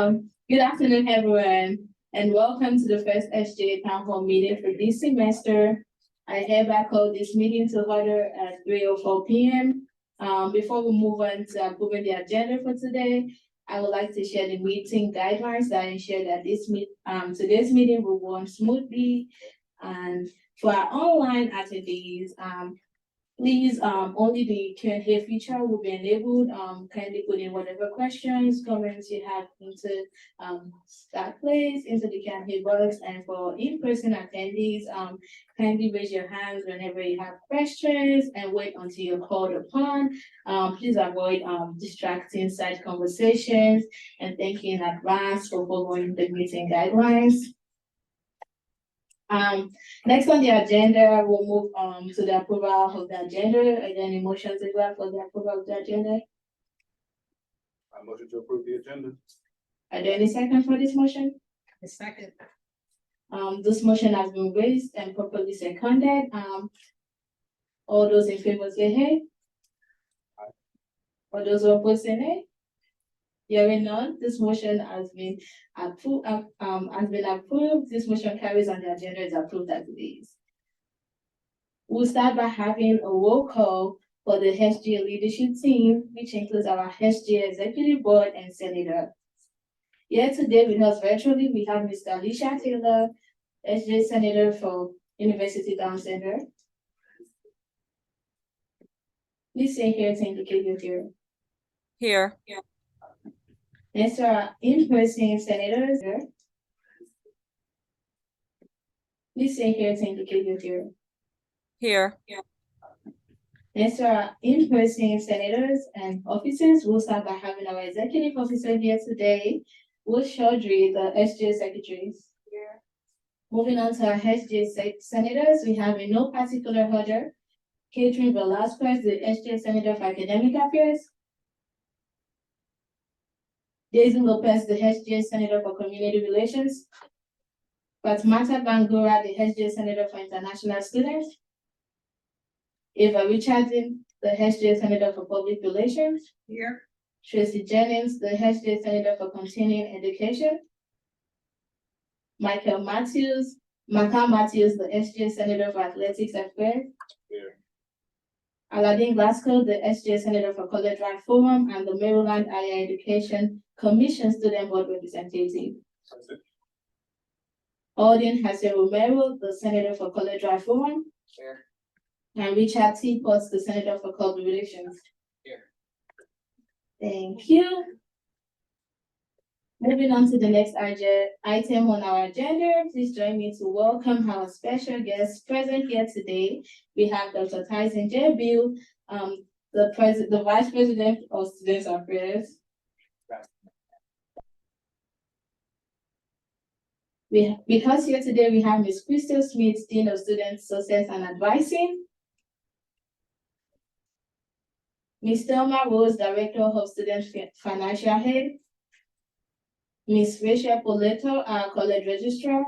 Good afternoon, everyone, and welcome to the first SGA Town Hall meeting for this semester. I hereby call this meeting to order at 3:04 p.m. Before we move on to approving the agenda for today, I would like to share the meeting guidelines that ensure that today's meeting will run smoothly. And for our online attendees, please, only the Q&A feature will be enabled. Kindly put in whatever questions, comments you have into that place, into the Q&A box. And for in-person attendees, kindly raise your hands whenever you have questions and wait until you're called upon. Please avoid distracting side conversations, and thank you in advance for following the meeting guidelines. Next on the agenda, we'll move to the approval of the agenda. Are there any motions for the approval of the agenda? I motion to approve the agenda. Are there any seconds for this motion? A second. This motion has been raised and properly seconded. All those in favor say hey. Aye. All those who oppose say nay. Hearing none, this motion has been approved. This motion carries on the agenda is approved as it is. We'll start by having a roll call for the SGA leadership team, which includes our SGA executive board and senator. Here today with us virtually, we have Mr. Alicia Taylor, SGA senator for University Down Center. Please say here to indicate you're here. Here. Next, our in-person senators. Please say here to indicate you're here. Here. Next, our in-person senators and officers. We'll start by having our executive officer here today, Will Chaudhry, the SGA secretaries. Here. Moving on to our SGA senators, we have in no particular order, Catherine Velasquez, the SGA senator for academic affairs. Daisy Lopez, the SGA senator for community relations. Fatmata Bangura, the SGA senator for international students. Eva Richardson, the SGA senator for public relations. Here. Tracy Jennings, the SGA senator for continuing education. Michael Matthews, the SGA senator for athletics affairs. Here. Aladdin Glasgow, the SGA senator for College Drive Forum and the Maryland Higher Education Commission Student Board representative. Alden Hase Romero, the senator for College Drive Forum. Here. And Richard T. Potts, the senator for Public Relations. Here. Thank you. Moving on to the next item on our agenda, please join me to welcome our special guests present here today. We have Dr. Tyson J. Bill, the Vice President of Students Affairs. With us here today, we have Ms. Crystal Smith, Dean of Student Success and Advising. Ms. Thelma Rose, Director of Student Financial Aid. Ms. Rachel Poletto, our College Registrar.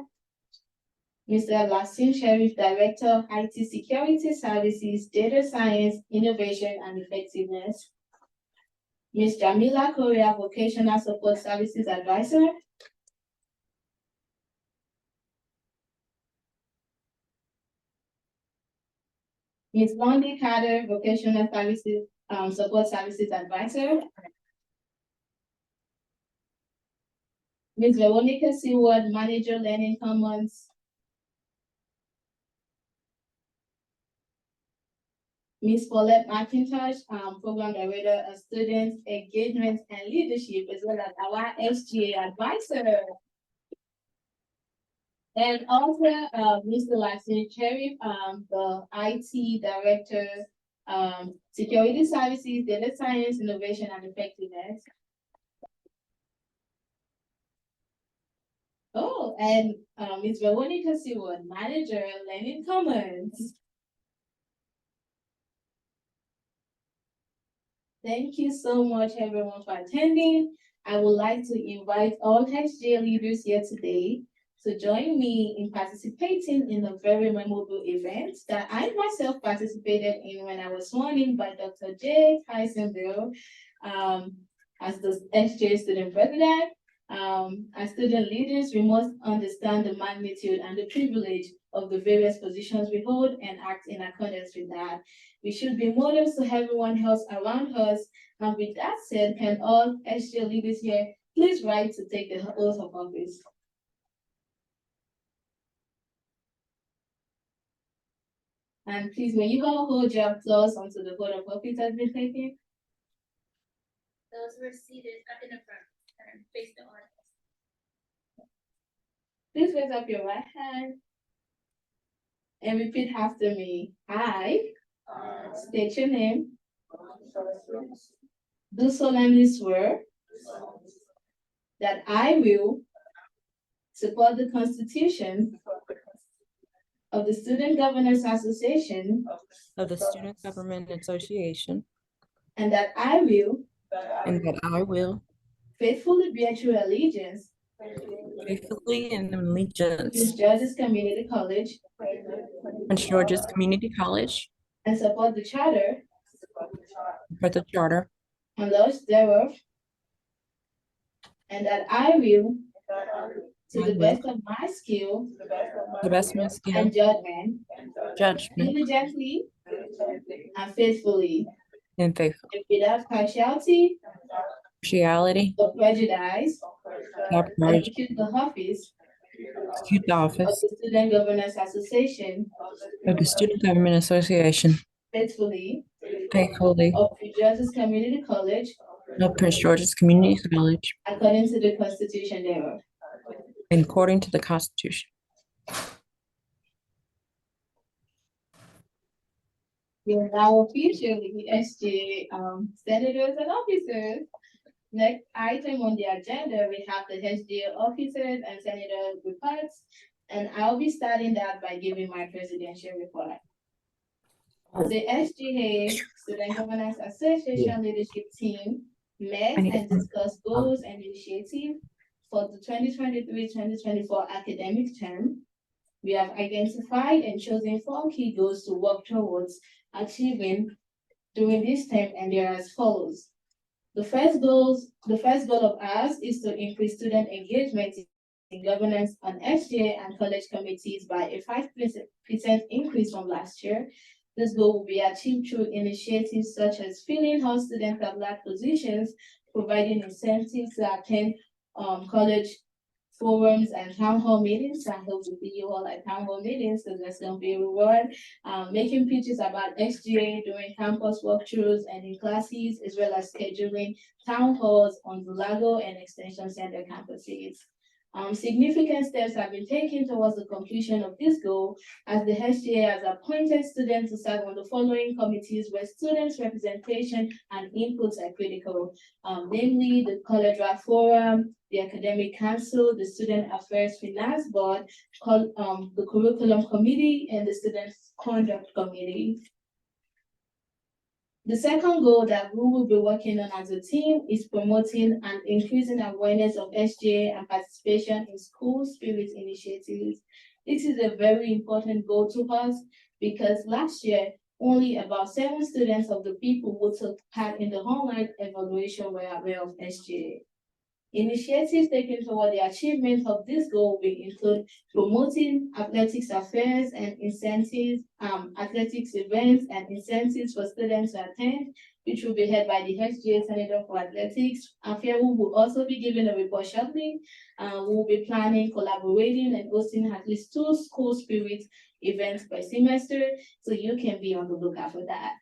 Mr. Lassine Sheriff, Director of IT Security Services, Data Science, Innovation, and Effectiveness. Ms. Jamila Korea, Vocational Support Services Advisor. Ms. Bondi Carter, Vocational Services Support Services Advisor. Ms. Veronica Seward, Manager, Learning Commons. Ms. Paulette McIntosh, Program Director of Student Engagement and Leadership, as well as our SGA Advisor. And also, Mr. Lassine Sheriff, the IT Director, Security Services, Data Science, Innovation, and Effectiveness. Oh, and Ms. Veronica Seward, Manager, Learning Commons. Thank you so much, everyone, for attending. I would like to invite all SGA leaders here today to join me in participating in a very memorable event that I myself participated in when I was sworn in by Dr. J. Tyson Bill as the SGA student president. As student leaders, we must understand the magnitude and the privilege of the various positions we hold and act in accordance with that. We should be models to everyone else around us. And with that said, can all SGA leaders here please rise to take the oath of office? And please, when you all hold your applause until the vote of office has been taken. Those who are seated up in the front and face the audience. Please raise up your right hand and repeat after me. I state your name. Do solemnly swear that I will support the Constitution of the Student Governors Association of the Student Government Association, and that I will and that I will faithfully bear true allegiance faithfully and to allegiance George's Community College Prince George's Community College and support the Charter for the Charter, and laws thereof, and that I will, to the best of my skill the best of my skill, and judgment, judgment, diligently and faithfully, and faithful and without partiality partiality, or prejudice, execute the office execute the of office the Student Governors Association of the Student Government Association faithfully faithfully of Prince George's Community College of Prince George's Community College according to the Constitution thereof. and according to the Constitution. We are now officially SGA senators and officers. Next item on the agenda, we have the SGA officers and senator reports, and I'll be starting that by giving my presidential report. The SGA Student Governance Association Leadership Team met and discussed goals and initiatives for the 2023-2024 academic term. We have identified and chosen 4 key goals to work towards achieving during this term, and they are as follows. The first goal of ours is to increase student engagement in governance on SGA and college committees by a 5% increase from last year. This goal will be achieved through initiatives such as filling all student lab positions, providing incentives to attend college forums and town hall meetings. I hope to see you all at town hall meetings, because that's going to be a reward. Making pitches about SGA during campus walkthroughs and in classes, as well as scheduling town halls on the Lago and Extension Center campuses. Significant steps have been taken towards the completion of this goal, as the SGA has appointed students to serve on the following committees where students' representation and inputs are critical, namely the College Draft Forum, the Academic Council, the Student Affairs Finance Board, the Curriculum Committee, and the Student Conduct Committee. The second goal that we will be working on as a team is promoting and increasing awareness of SGA and participation in school spirit initiatives. This is a very important goal to us, because last year, only about 7 students of the people who took part in the online evaluation were aware of SGA. Initiatives taken toward the achievement of this goal will include promoting athletics affairs and incentives, athletics events and incentives for students to attend, which will be held by the SGA Senator for Athletics. Afia will also be giving a report shortly. We'll be planning, collaborating, and hosting at least 2 school spirit events per semester, so you can be on the lookout for that.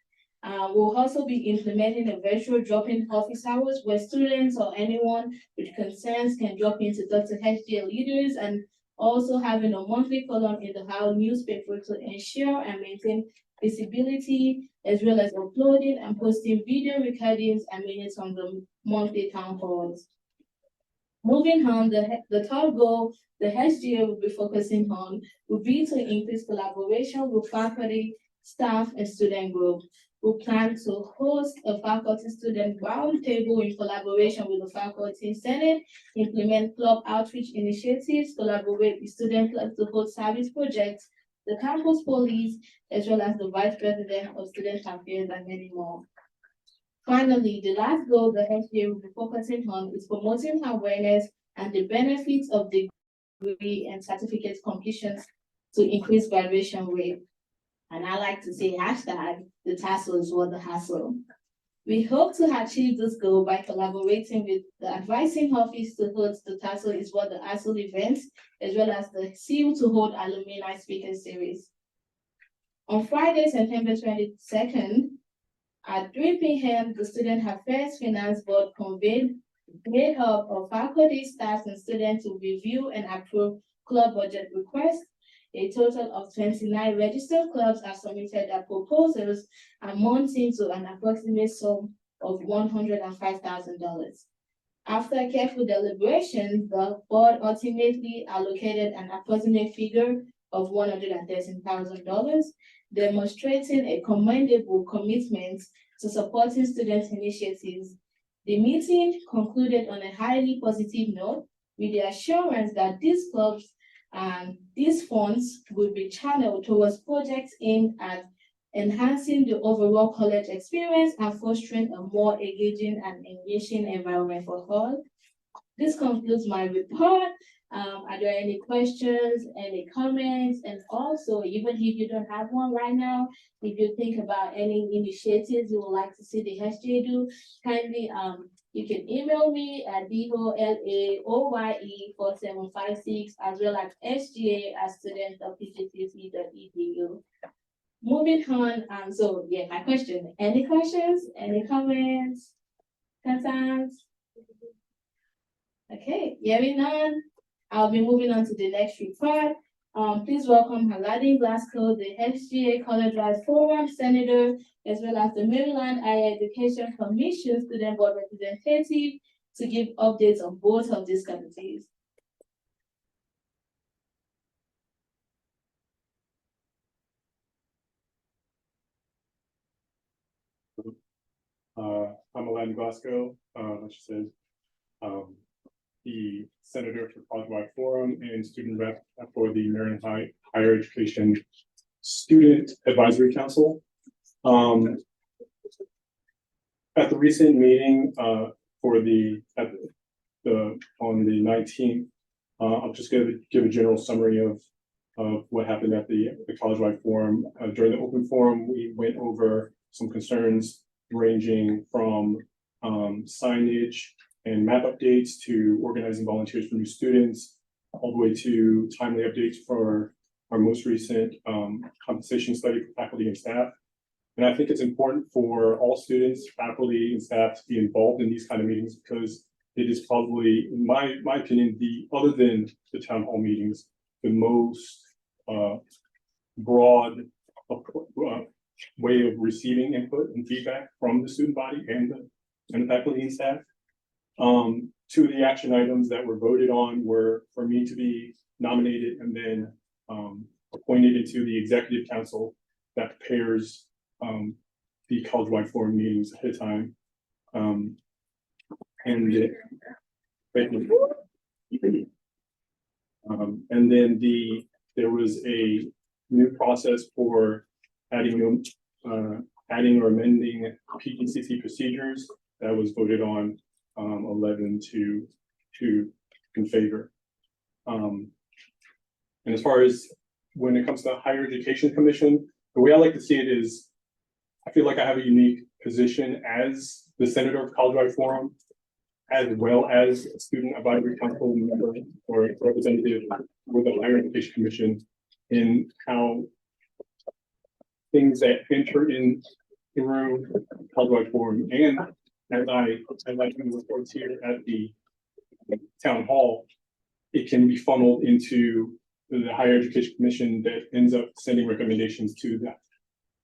We'll also be implementing a virtual drop-in office hours where students or anyone with concerns can drop in to talk to SGA leaders, and also having a monthly column in the How newspaper to ensure and maintain visibility, as well as uploading and posting video recordings and minutes from the monthly town halls. Moving on, the third goal the SGA will be focusing on will be to increase collaboration with faculty, staff, and student groups. We plan to host a faculty-student roundtable in collaboration with the Faculty Senate, implement club outreach initiatives, collaborate with student clubs to host service projects, the campus police, as well as the Vice President of Student Affairs, and many more. Finally, the last goal the SGA will be focusing on is promoting awareness and the benefits of degree and certificate completions to increase graduation rate. And I like to say hashtag, the tassel is worth the hassle. We hope to achieve this goal by collaborating with the advising office to host the tassel is worth the hassle events, as well as the seal to hold alumni speaker series. On Friday, September 22nd, at 3 p.m., the Student Affairs Finance Board convened made up of faculty, staff, and students to review and approve club budget requests. A total of 29 registered clubs have submitted their proposals, amounting to an approximate sum of $105,000. After careful deliberation, the board ultimately allocated an approximate figure of $113,000, demonstrating a commendable commitment to supporting student initiatives. The meeting concluded on a highly positive note with the assurance that these clubs and these funds will be channeled towards projects aimed at enhancing the overall college experience and fostering a more engaging and engaging environment for all. This concludes my report. Are there any questions, any comments? And also, even if you don't have one right now, if you think about any initiatives you would like to see the SGA do, kindly you can email me at DOLAOYE4756 as well as SGA@students.pgcc.edu. Moving on, so yeah, my question. Any questions? Any comments? Concerns? Okay, hearing none, I'll be moving on to the next report. Please welcome Aladdin Glasgow, the SGA College-wide Forum Senator, as well as the Maryland Higher Education Commission Student Board Representative, to give updates on both of these committees. I'm Aladdin Glasgow, she says, the Senator for College-wide Forum and student rep for the Maryland Higher Education Student Advisory Council. At the recent meeting on the 19th, I'm just going to give a general summary of what happened at the College-wide Forum. During the open forum, we went over some concerns ranging from signage and map updates to organizing volunteers for new students, all the way to timely updates for our most recent compensation study for faculty and staff. And I think it's important for all students, faculty, and staff to be involved in these kind of meetings, because it is probably, in my opinion, other than the town hall meetings, the most broad way of receiving input and feedback from the student body and the faculty and staff. Two of the action items that were voted on were for me to be nominated and then appointed into the executive council that prepares the college-wide forum meetings ahead of time. And then there was a new process for adding or amending PGCC procedures that was voted on 11-2 in favor. And as far as when it comes to the Higher Education Commission, the way I like to see it is, I feel like I have a unique position as the Senator of College-wide Forum, as well as a Student Advisory Council member or representative with the Higher Education Commission, in how things that enter in through College-wide Forum, and as I do reports here at the town hall, it can be funneled into the Higher Education Commission that ends up sending recommendations to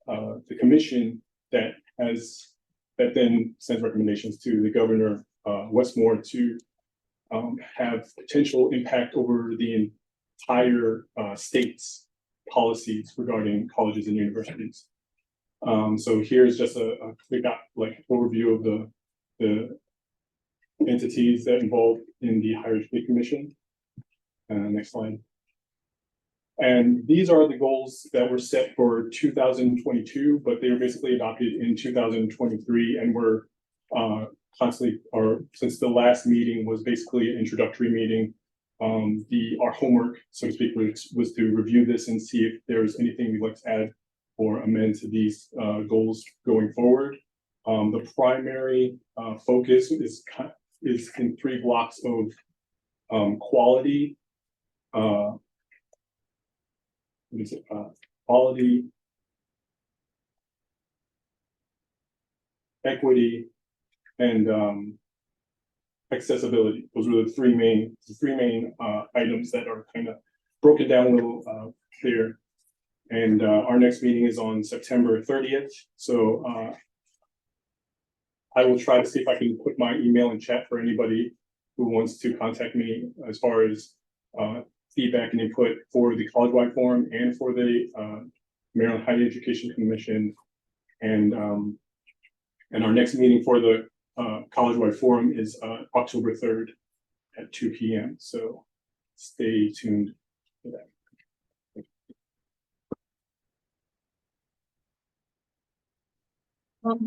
the commission that then sends recommendations to the governor, Westmore, to have potential impact over the entire state's policies regarding colleges and universities. So here's just a quick overview of the entities that involved in the Higher Education Commission. Next slide. And these are the goals that were set for 2022, but they were basically adopted in 2023 and were constantly, or since the last meeting was basically an introductory meeting, our homework, so to speak, was to review this and see if there's anything we'd like to add or amend to these goals going forward. The primary focus is in 3 blocks of quality, quality, equity, and accessibility. Those were the three main items that are kind of broken down a little clear. And our next meeting is on September 30th. So I will try to see if I can put my email in chat for anybody who wants to contact me as far as feedback and input for the college-wide forum and for the Maryland Higher Education Commission. And our next meeting for the college-wide forum is October 3rd at 2 p.m. So stay tuned for that.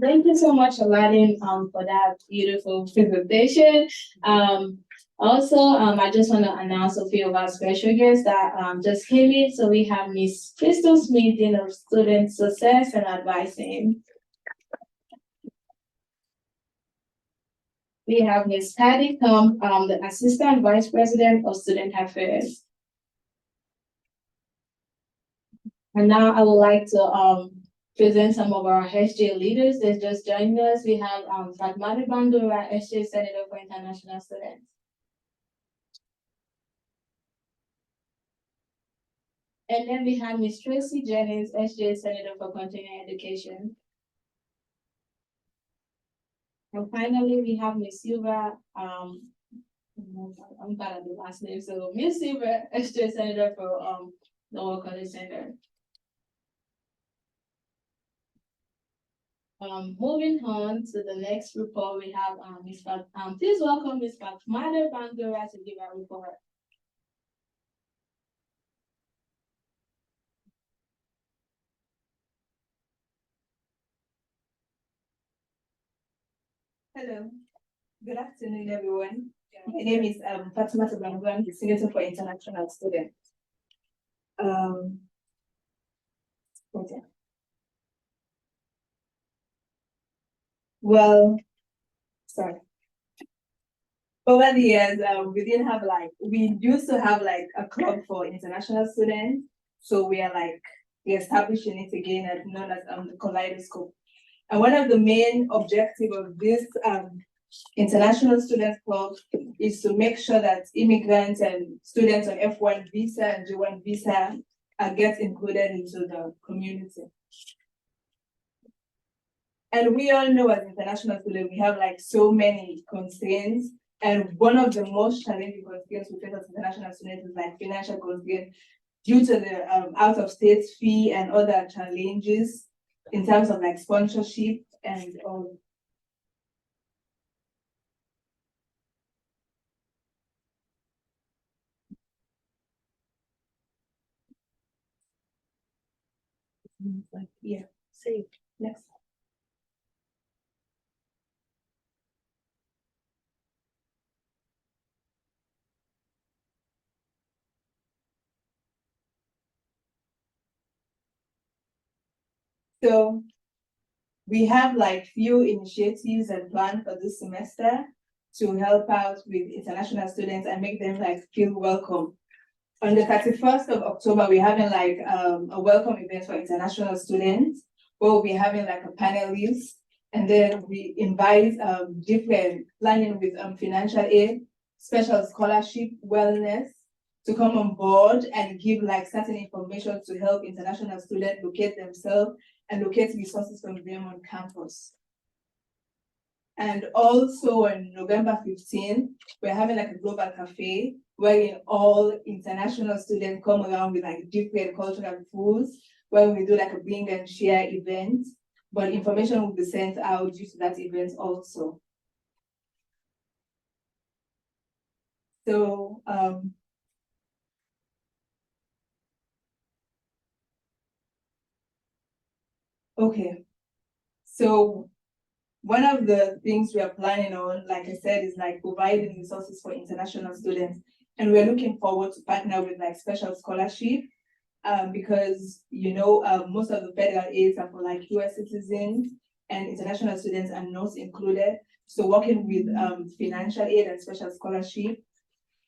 Thank you so much, Aladdin, for that beautiful presentation. Also, I just want to announce a few of our special guests that just came in. So we have Miss Crystal Smith, Dean of Student Success and Advising. We have Miss Patty Kump, the Assistant Vice President of Student Affairs. And now I would like to present some of our SGA leaders that just joined us. We have Fatmata Bandura, SGA Senator for International Students. And then we have Ms. Tracy Jennings, SGA Senator for Continuing Education. And finally, we have Ms. Silva, I'm bad at the last name, so Ms. Silva, SGA Senator for Lower College Center. Moving on to the next report, we have Ms. Please welcome Ms. Fatmata Bandura to give our report. Hello, good afternoon, everyone. My name is Fatmata Bandura. I'm the Senator for International Students. Okay. Well, sorry. Over the years, we used to have like a club for international students. So we are like establishing it again as known as the Kaleidoscope. And one of the main objectives of this International Students Club is to make sure that immigrants and students on F1 visa and J1 visa get included into the community. And we all know as international students, we have like so many constraints. And one of the most challenging constraints we face as international students is like financial constraints due to the out-of-state fee and other challenges in terms of like sponsorship and all. Yeah, see, next. So we have like few initiatives and plans for this semester to help out with international students and make them like feel welcome. On the 31st of October, we're having like a welcome event for international students. We'll be having like a panelist, and then we invite different planning with financial aid, special scholarship, wellness to come on board and give like certain information to help international students locate themselves and locate resources from them on campus. And also on November 15th, we're having like a global cafe wherein all international students come around with like different cultural foods, where we do like a bring and share event, but information will be sent out due to that event also. So, okay. So one of the things we are planning on, like I said, is like providing resources for international students. And we're looking forward to partner with like special scholarship. Because most of the federal aids are for like US citizens and international students are not included. So working with financial aid and special scholarship,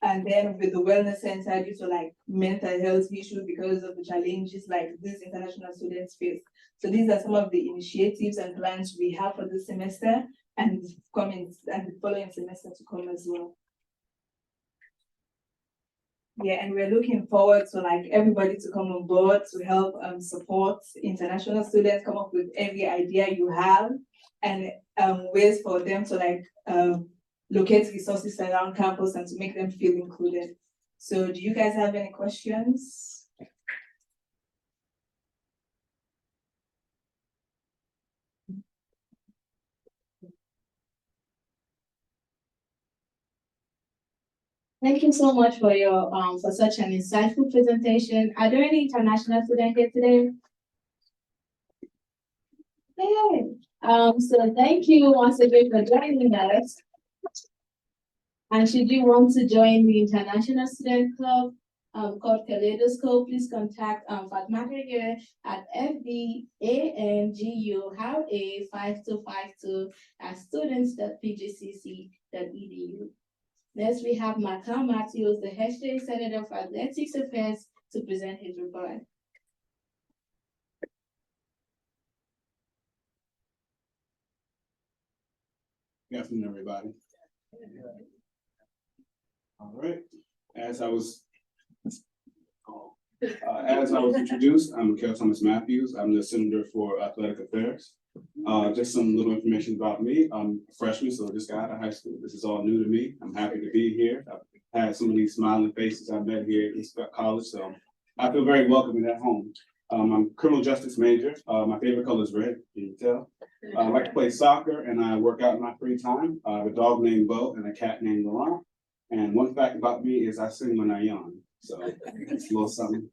and then with the wellness center due to like mental health issues because of the challenges like these international students face. So these are some of the initiatives and plans we have for this semester and the following semester to come as well. Yeah, and we're looking forward to like everybody to come on board to help support international students, come up with every idea you have and ways for them to like locate resources around campus and to make them feel included. So do you guys have any questions? Thank you so much for your for such an insightful presentation. Are there any international students here today? Hey, so thank you once again for joining us. And should you want to join the International Student Club called Kaleidoscope, please contact Fatma here at fbangu5252@students.pgcc.edu. Next, we have Macau Matthews, the SGA Senator for Athletics Affairs, to present his report. Good afternoon, everybody. All right, as I was introduced, I'm Mikhail Thomas Matthews. I'm the Senator for Athletic Affairs. Just some little information about me. I'm a freshman, so I just got out of high school. This is all new to me. I'm happy to be here. I've had some of these smiling faces I've met here at college, so I feel very welcome and at home. I'm a criminal justice major. My favorite color is red, can you tell? I like to play soccer and I work out in my free time. I have a dog named Bo and a cat named Laurent. And one fact about me is I sing when I yawn. So it's a little something.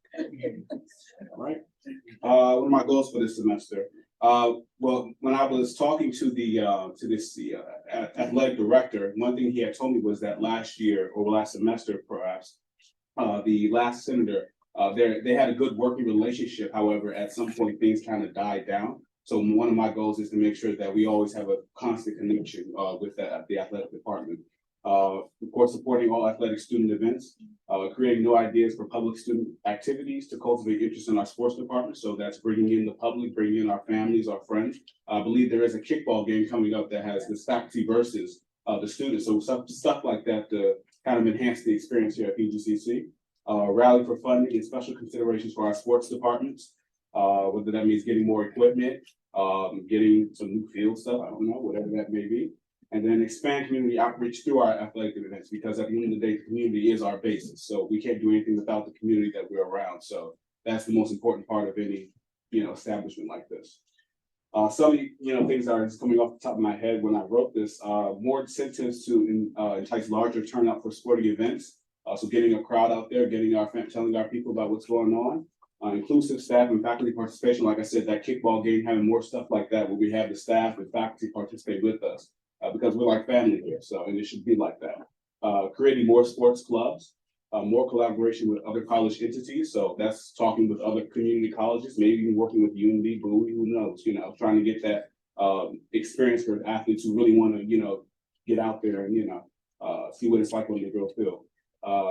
All right. What are my goals for this semester? Well, when I was talking to the athletic director, one thing he had told me was that last year or last semester, perhaps, the last senator, they had a good working relationship. However, at some point things kind of died down. So one of my goals is to make sure that we always have a constant connection with the athletic department. Of course, supporting all athletic student events, creating new ideas for public student activities to cultivate interest in our sports department. So that's bringing in the public, bringing in our families, our friends. I believe there is a kickball game coming up that has the faculty versus the students. So stuff like that to kind of enhance the experience here at PGCC. Rally for funding and special considerations for our sports departments, whether that means getting more equipment, getting some new field stuff, I don't know, whatever that may be. And then expand community outreach through our athletic events, because at the end of the day, the community is our basis. So we can't do anything without the community that we're around. So that's the most important part of any, establishment like this. Some things that are just coming off the top of my head when I wrote this, more incentives to entice larger turnout for sporting events. So getting a crowd out there, telling our people about what's going on. Inclusive staff and faculty participation. Like I said, that kickball game, having more stuff like that where we have the staff and faculty participate with us. Because we're like family here, and it should be like that. Creating more sports clubs, more collaboration with other college entities. So that's talking with other community colleges, maybe even working with Unity, Bowie, who knows, trying to get that experience for athletes who really want to, get out there and, see what it's like on the real field.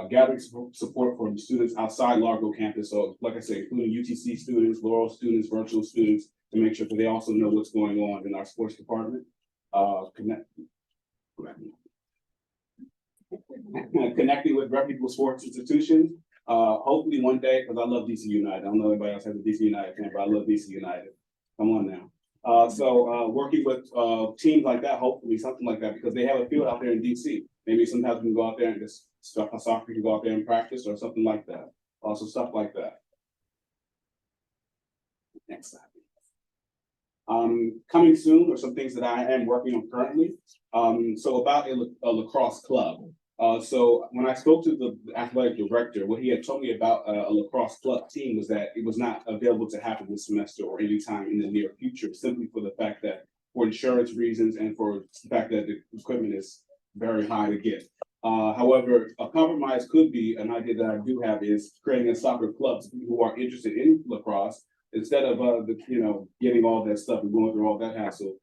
Gathering support from students outside Largo campus. So like I said, including UTC students, Laurel students, virtual students, to make sure that they also know what's going on in our sports department. Connecting with reputable sports institutions. Hopefully one day, because I love DC United. I don't know if anybody else has a DC United fan, but I love DC United. Come on now. So working with teams like that, hopefully something like that, because they have a field out there in DC. Maybe sometimes we can go out there and just soccer can go out there and practice or something like that. Also stuff like that. Next slide. Coming soon, or some things that I am working on currently. So about a lacrosse club. So when I spoke to the athletic director, what he had told me about a lacrosse club team was that it was not available to happen this semester or anytime in the near future, simply for the fact that for insurance reasons and for the fact that the equipment is very high to get. However, a compromise could be, an idea that I do have is creating a soccer club for people who are interested in lacrosse, instead of, getting all that stuff and going through all that hassle.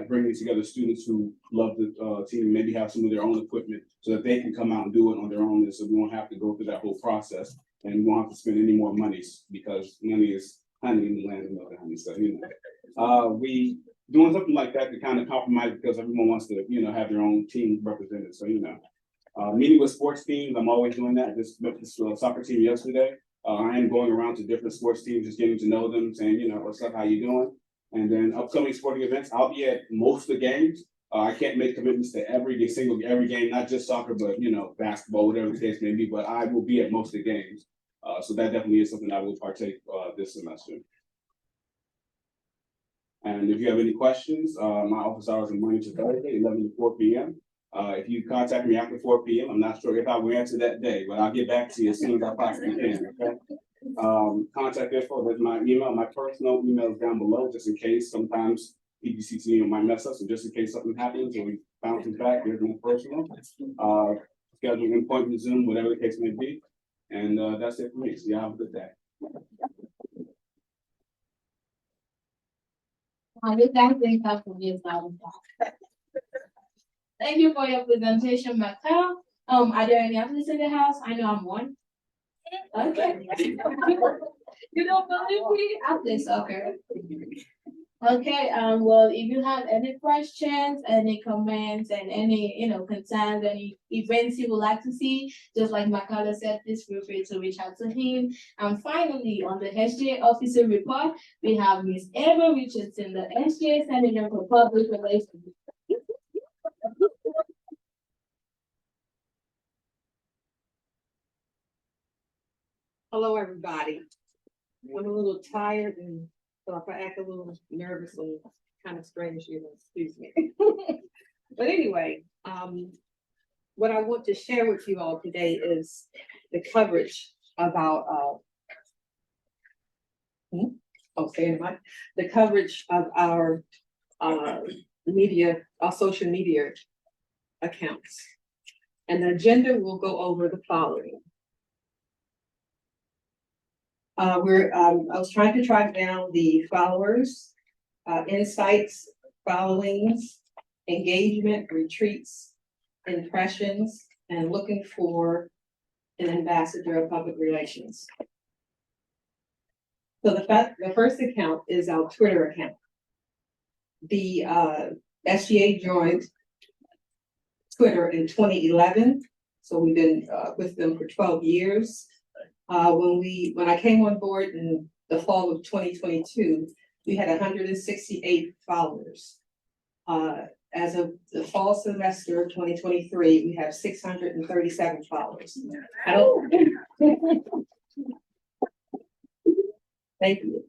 Bringing together students who love the team, maybe have some of their own equipment so that they can come out and do it on their own. And so we won't have to go through that whole process, and we won't have to spend any more monies because money is honey in the land and all that honey stuff, we doing something like that to kind of compromise because everyone wants to, have their own team represented. So, meeting with sports teams, I'm always doing that. Just met this soccer team yesterday. I am going around to different sports teams, just getting to know them, saying, what's up, how you doing? And then upcoming sporting events, I'll be at most of the games. I can't make commitments to every game, not just soccer, but basketball, whatever the case may be. But I will be at most of the games. So that definitely is something I will partake this semester. And if you have any questions, my office hours are Monday to Thursday, 11 to 4 p.m. If you contact me after 4 p.m., I'm not sure if I will answer that day, but I'll get back to you as soon as I possibly can. Okay. Contact info, there's my email. My personal email is down below, just in case. Sometimes PGCC might mess up, so just in case something happens or we bounce it back, there's my personal. Scheduling an appointment, Zoom, whatever the case may be. And that's it for me. So y'all have a good day. Thank you for your presentation, Michael. Are there any others in the house? I know I'm one. Okay. You don't believe me? I play soccer. Okay, well, if you have any questions, any comments, and any, concerns, any events you would like to see, just like Makala said, please feel free to reach out to him. And finally, on the SGA officer report, we have Ms. Eva Richardson, the SGA Senator for Public Relations. Hello, everybody. I'm a little tired, and so if I act a little nervous and kind of strange, excuse me. But anyway, what I want to share with you all today is the coverage about the coverage of our media, our social media accounts. And the agenda will go over the following. I was trying to track down the followers, insights, followings, engagement, retreats, impressions, and looking for an ambassador of public relations. So the first account is our Twitter account. The SGA joined Twitter in 2011, so we've been with them for 12 years. When I came on board in the fall of 2022, we had 168 followers. As of the fall semester of 2023, we have 637 followers. Thank you.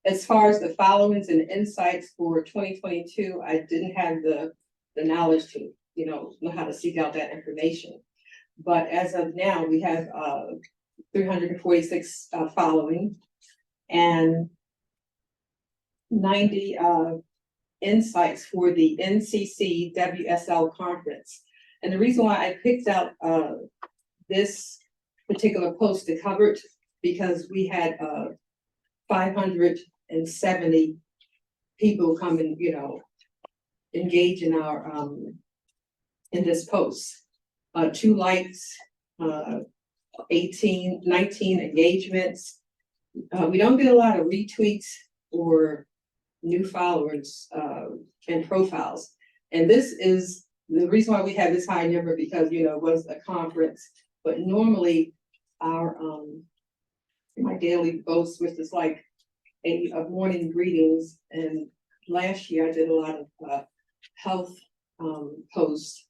As far as the followings and insights for 2022, I didn't have the knowledge to, know how to seek out that information. But as of now, we have 346 following and 90 insights for the NCC WSL conference. And the reason why I picked out this particular post to cover it, because we had 570 people come and, engage in our in this post. 2 likes, 19 engagements. We don't get a lot of retweets or new followers and profiles. And this is the reason why we have this high number, because it was a conference. But normally our my daily post, which is like a morning greetings, and last year I did a lot of health posts.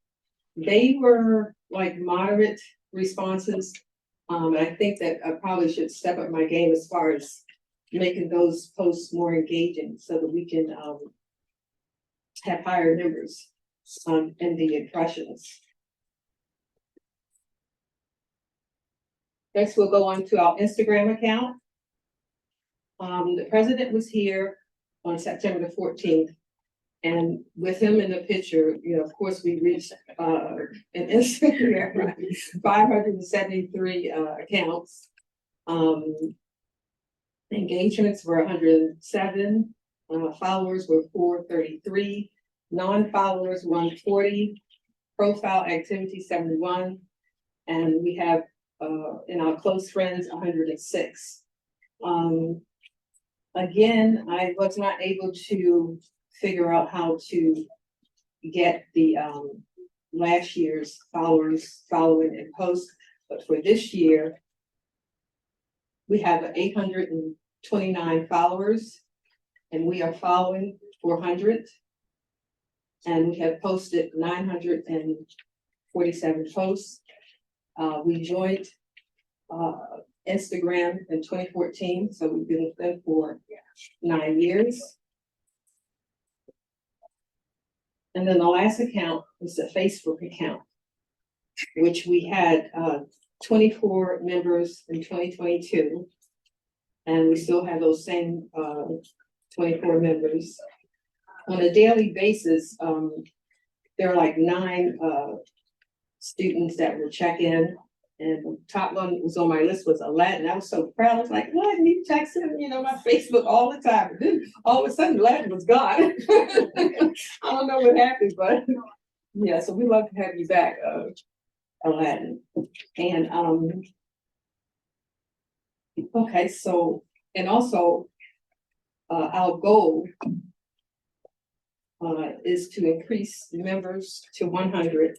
They were like moderate responses. And I think that I probably should step up my game as far as making those posts more engaging so that we can have higher numbers in the impressions. Next, we'll go on to our Instagram account. The president was here on September the 14th. And with him in the picture, you know, of course, we reached an Instagram, 573 accounts. Engagements were 107, followers were 433, non-followers 140, profile activity 71, and we have in our close friends 106. Again, I was not able to figure out how to get the last year's followers following and post, but for this year, we have 829 followers, and we are following 400. And we have posted 947 posts. We joined Instagram in 2014, so we've been with them for 9 years. And then the last account was the Facebook account, which we had 24 members in 2022. And we still have those same 24 members. On a daily basis, there are like 9 students that will check in. And the top one that was on my list was Aladdin. I was so proud. I was like, what? He checks in, you know, my Facebook all the time. And then all of a sudden, Aladdin was gone. I don't know what happened, but yeah, so we love to have you back, Aladdin. And okay, so, and also our goal is to increase members to 100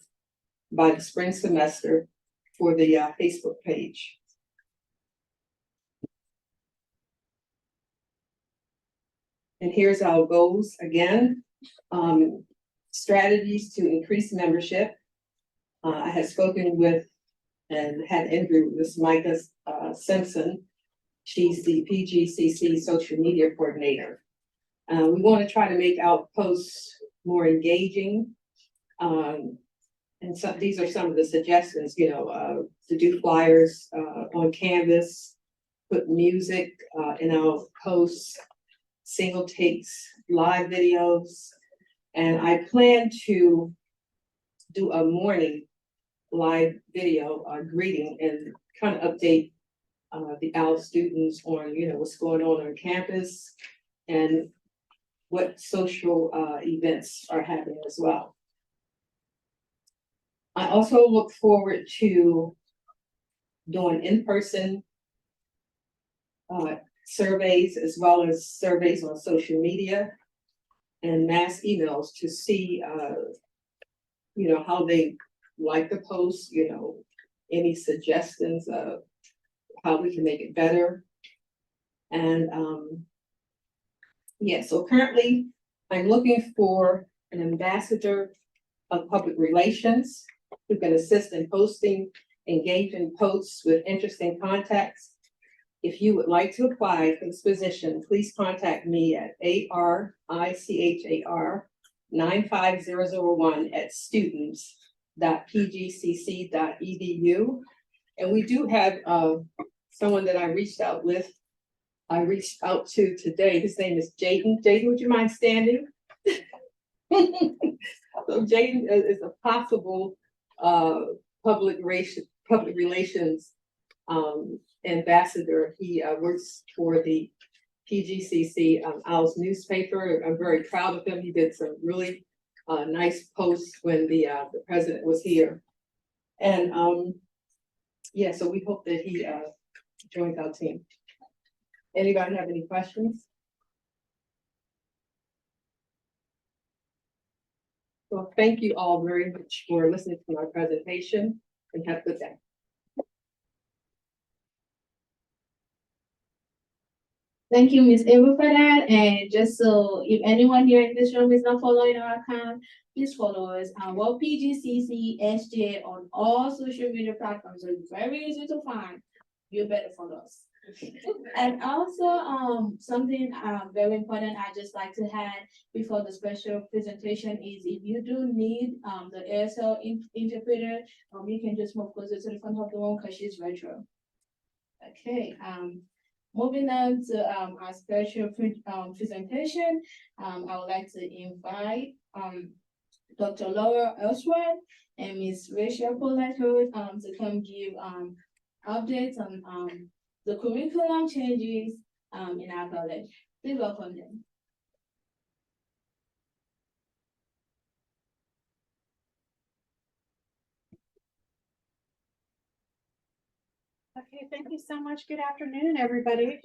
by the spring semester for the Facebook page. And here's our goals again. Strategies to increase membership. I had spoken with and had an interview with Ms. Micah Simpson. She's the PGCC social media coordinator. We want to try to make our posts more engaging. And so these are some of the suggestions, you know, to do flyers on Canvas, put music in our posts, single takes, live videos. And I plan to do a morning live video greeting and kind of update our students on, you know, what's going on campus and what social events are happening as well. I also look forward to doing in-person surveys as well as surveys on social media and mass emails to see, you know, how they like the post, you know, any suggestions of how we can make it better. And yeah, so currently I'm looking for an ambassador of public relations who can assist in posting engaging posts with interesting contacts. If you would like to apply for this position, please contact me at arichar95001@students.pgcc.edu. And we do have someone that I reached out to today. His name is Jaden. Jaden, would you mind standing? So Jaden is a possible public relations ambassador. He works for the PGCC Owls newspaper. I'm very proud of him. He did some really nice posts when the president was here. And yeah, so we hope that he joins our team. Anybody have any questions? Well, thank you all very much for listening to my presentation and have a good day. Thank you, Ms. Ava, for that. And just so if anyone here in this room is not following our account, please follow us on PGCC SGA on all social media platforms. So it's very easy to find. You better follow us. And also, something very important I just like to add before the special presentation is if you do need the ASL interpreter, you can just move closer to the front of the room because she's virtual. Okay. Moving on to our special presentation, I would like to invite Dr. Laura Ellsworth and Ms. Rachel Pollack to come give updates on the curriculum changes in our college. Please welcome them. Okay, thank you so much. Good afternoon, everybody.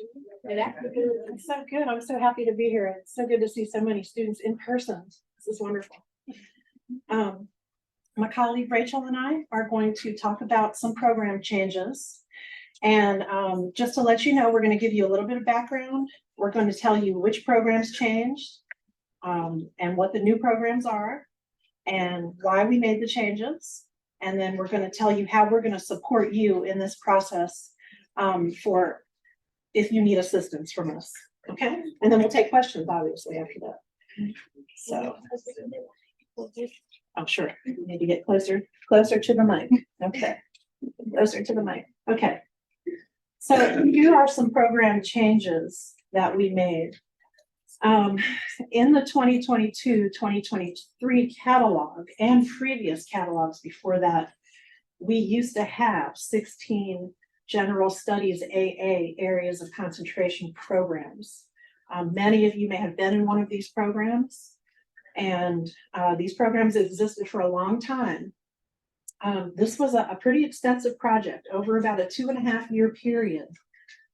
Good afternoon. It's so good. I'm so happy to be here. It's so good to see so many students in person. This is wonderful. My colleague Rachel and I are going to talk about some program changes. And just to let you know, we're going to give you a little bit of background. We're going to tell you which programs changed and what the new programs are and why we made the changes. And then we're going to tell you how we're going to support you in this process for if you need assistance from us. Okay. And then we'll take questions, obviously, after that. So, I'm sure you need to get closer to the mic. Okay. Closer to the mic. Okay. So here are some program changes that we made. In the 2022-2023 catalog and previous catalogs before that, we used to have 16 general studies AA areas of concentration programs. Many of you may have been in one of these programs, and these programs existed for a long time. This was a pretty extensive project over about a 2.5-year period.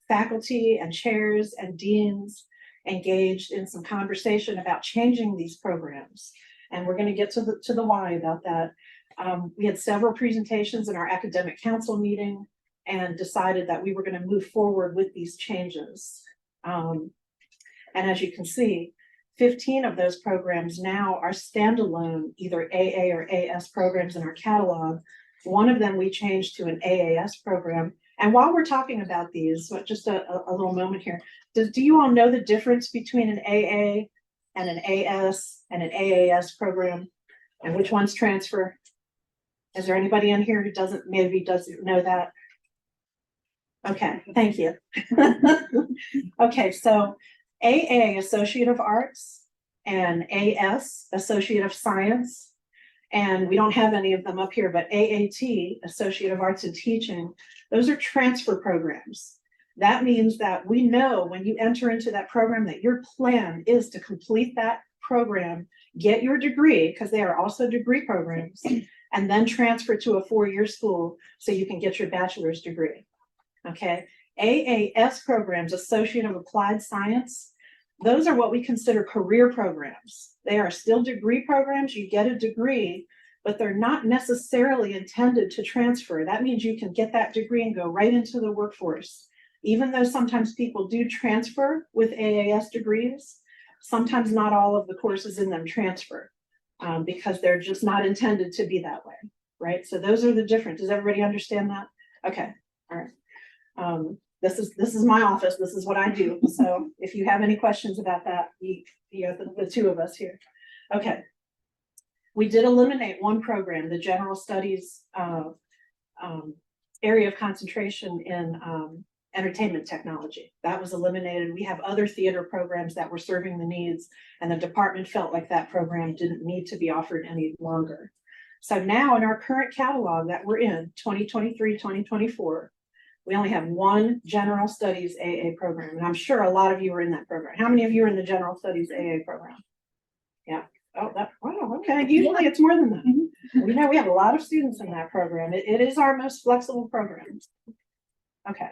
Faculty and chairs and deans engaged in some conversation about changing these programs. And we're going to get to the why about that. We had several presentations in our academic council meeting and decided that we were going to move forward with these changes. And as you can see, 15 of those programs now are standalone, either AA or AS programs in our catalog. One of them we changed to an AAS program. And while we're talking about these, just a little moment here, do you all know the difference between an AA and an AS and an AAS program, and which ones transfer? Is there anybody in here who doesn't know that? Okay, thank you. Okay, so AA, Associate of Arts, and AS, Associate of Science, and we don't have any of them up here, but AAT, Associate of Arts and Teaching, those are transfer programs. That means that we know when you enter into that program that your plan is to complete that program, get your degree, because they are also degree programs, and then transfer to a 4-year school so you can get your bachelor's degree. Okay, AAS programs, Associate of Applied Science, those are what we consider career programs. They are still degree programs. You get a degree, but they're not necessarily intended to transfer. That means you can get that degree and go right into the workforce. Even though sometimes people do transfer with AAS degrees, sometimes not all of the courses in them transfer because they're just not intended to be that way, right? So those are the different. Does everybody understand that? Okay, all right. This is my office. This is what I do. So if you have any questions about that, you know, the two of us here. Okay. We did eliminate one program, the General Studies area of concentration in entertainment technology. That was eliminated. We have other theater programs that were serving the needs, and the department felt like that program didn't need to be offered any longer. So now in our current catalog that we're in, 2023-2024, we only have one General Studies AA program, and I'm sure a lot of you are in that program. How many of you are in the General Studies AA program? Yeah. Oh, wow, okay. Usually it's more than that. We know we have a lot of students in that program. It is our most flexible program. Okay.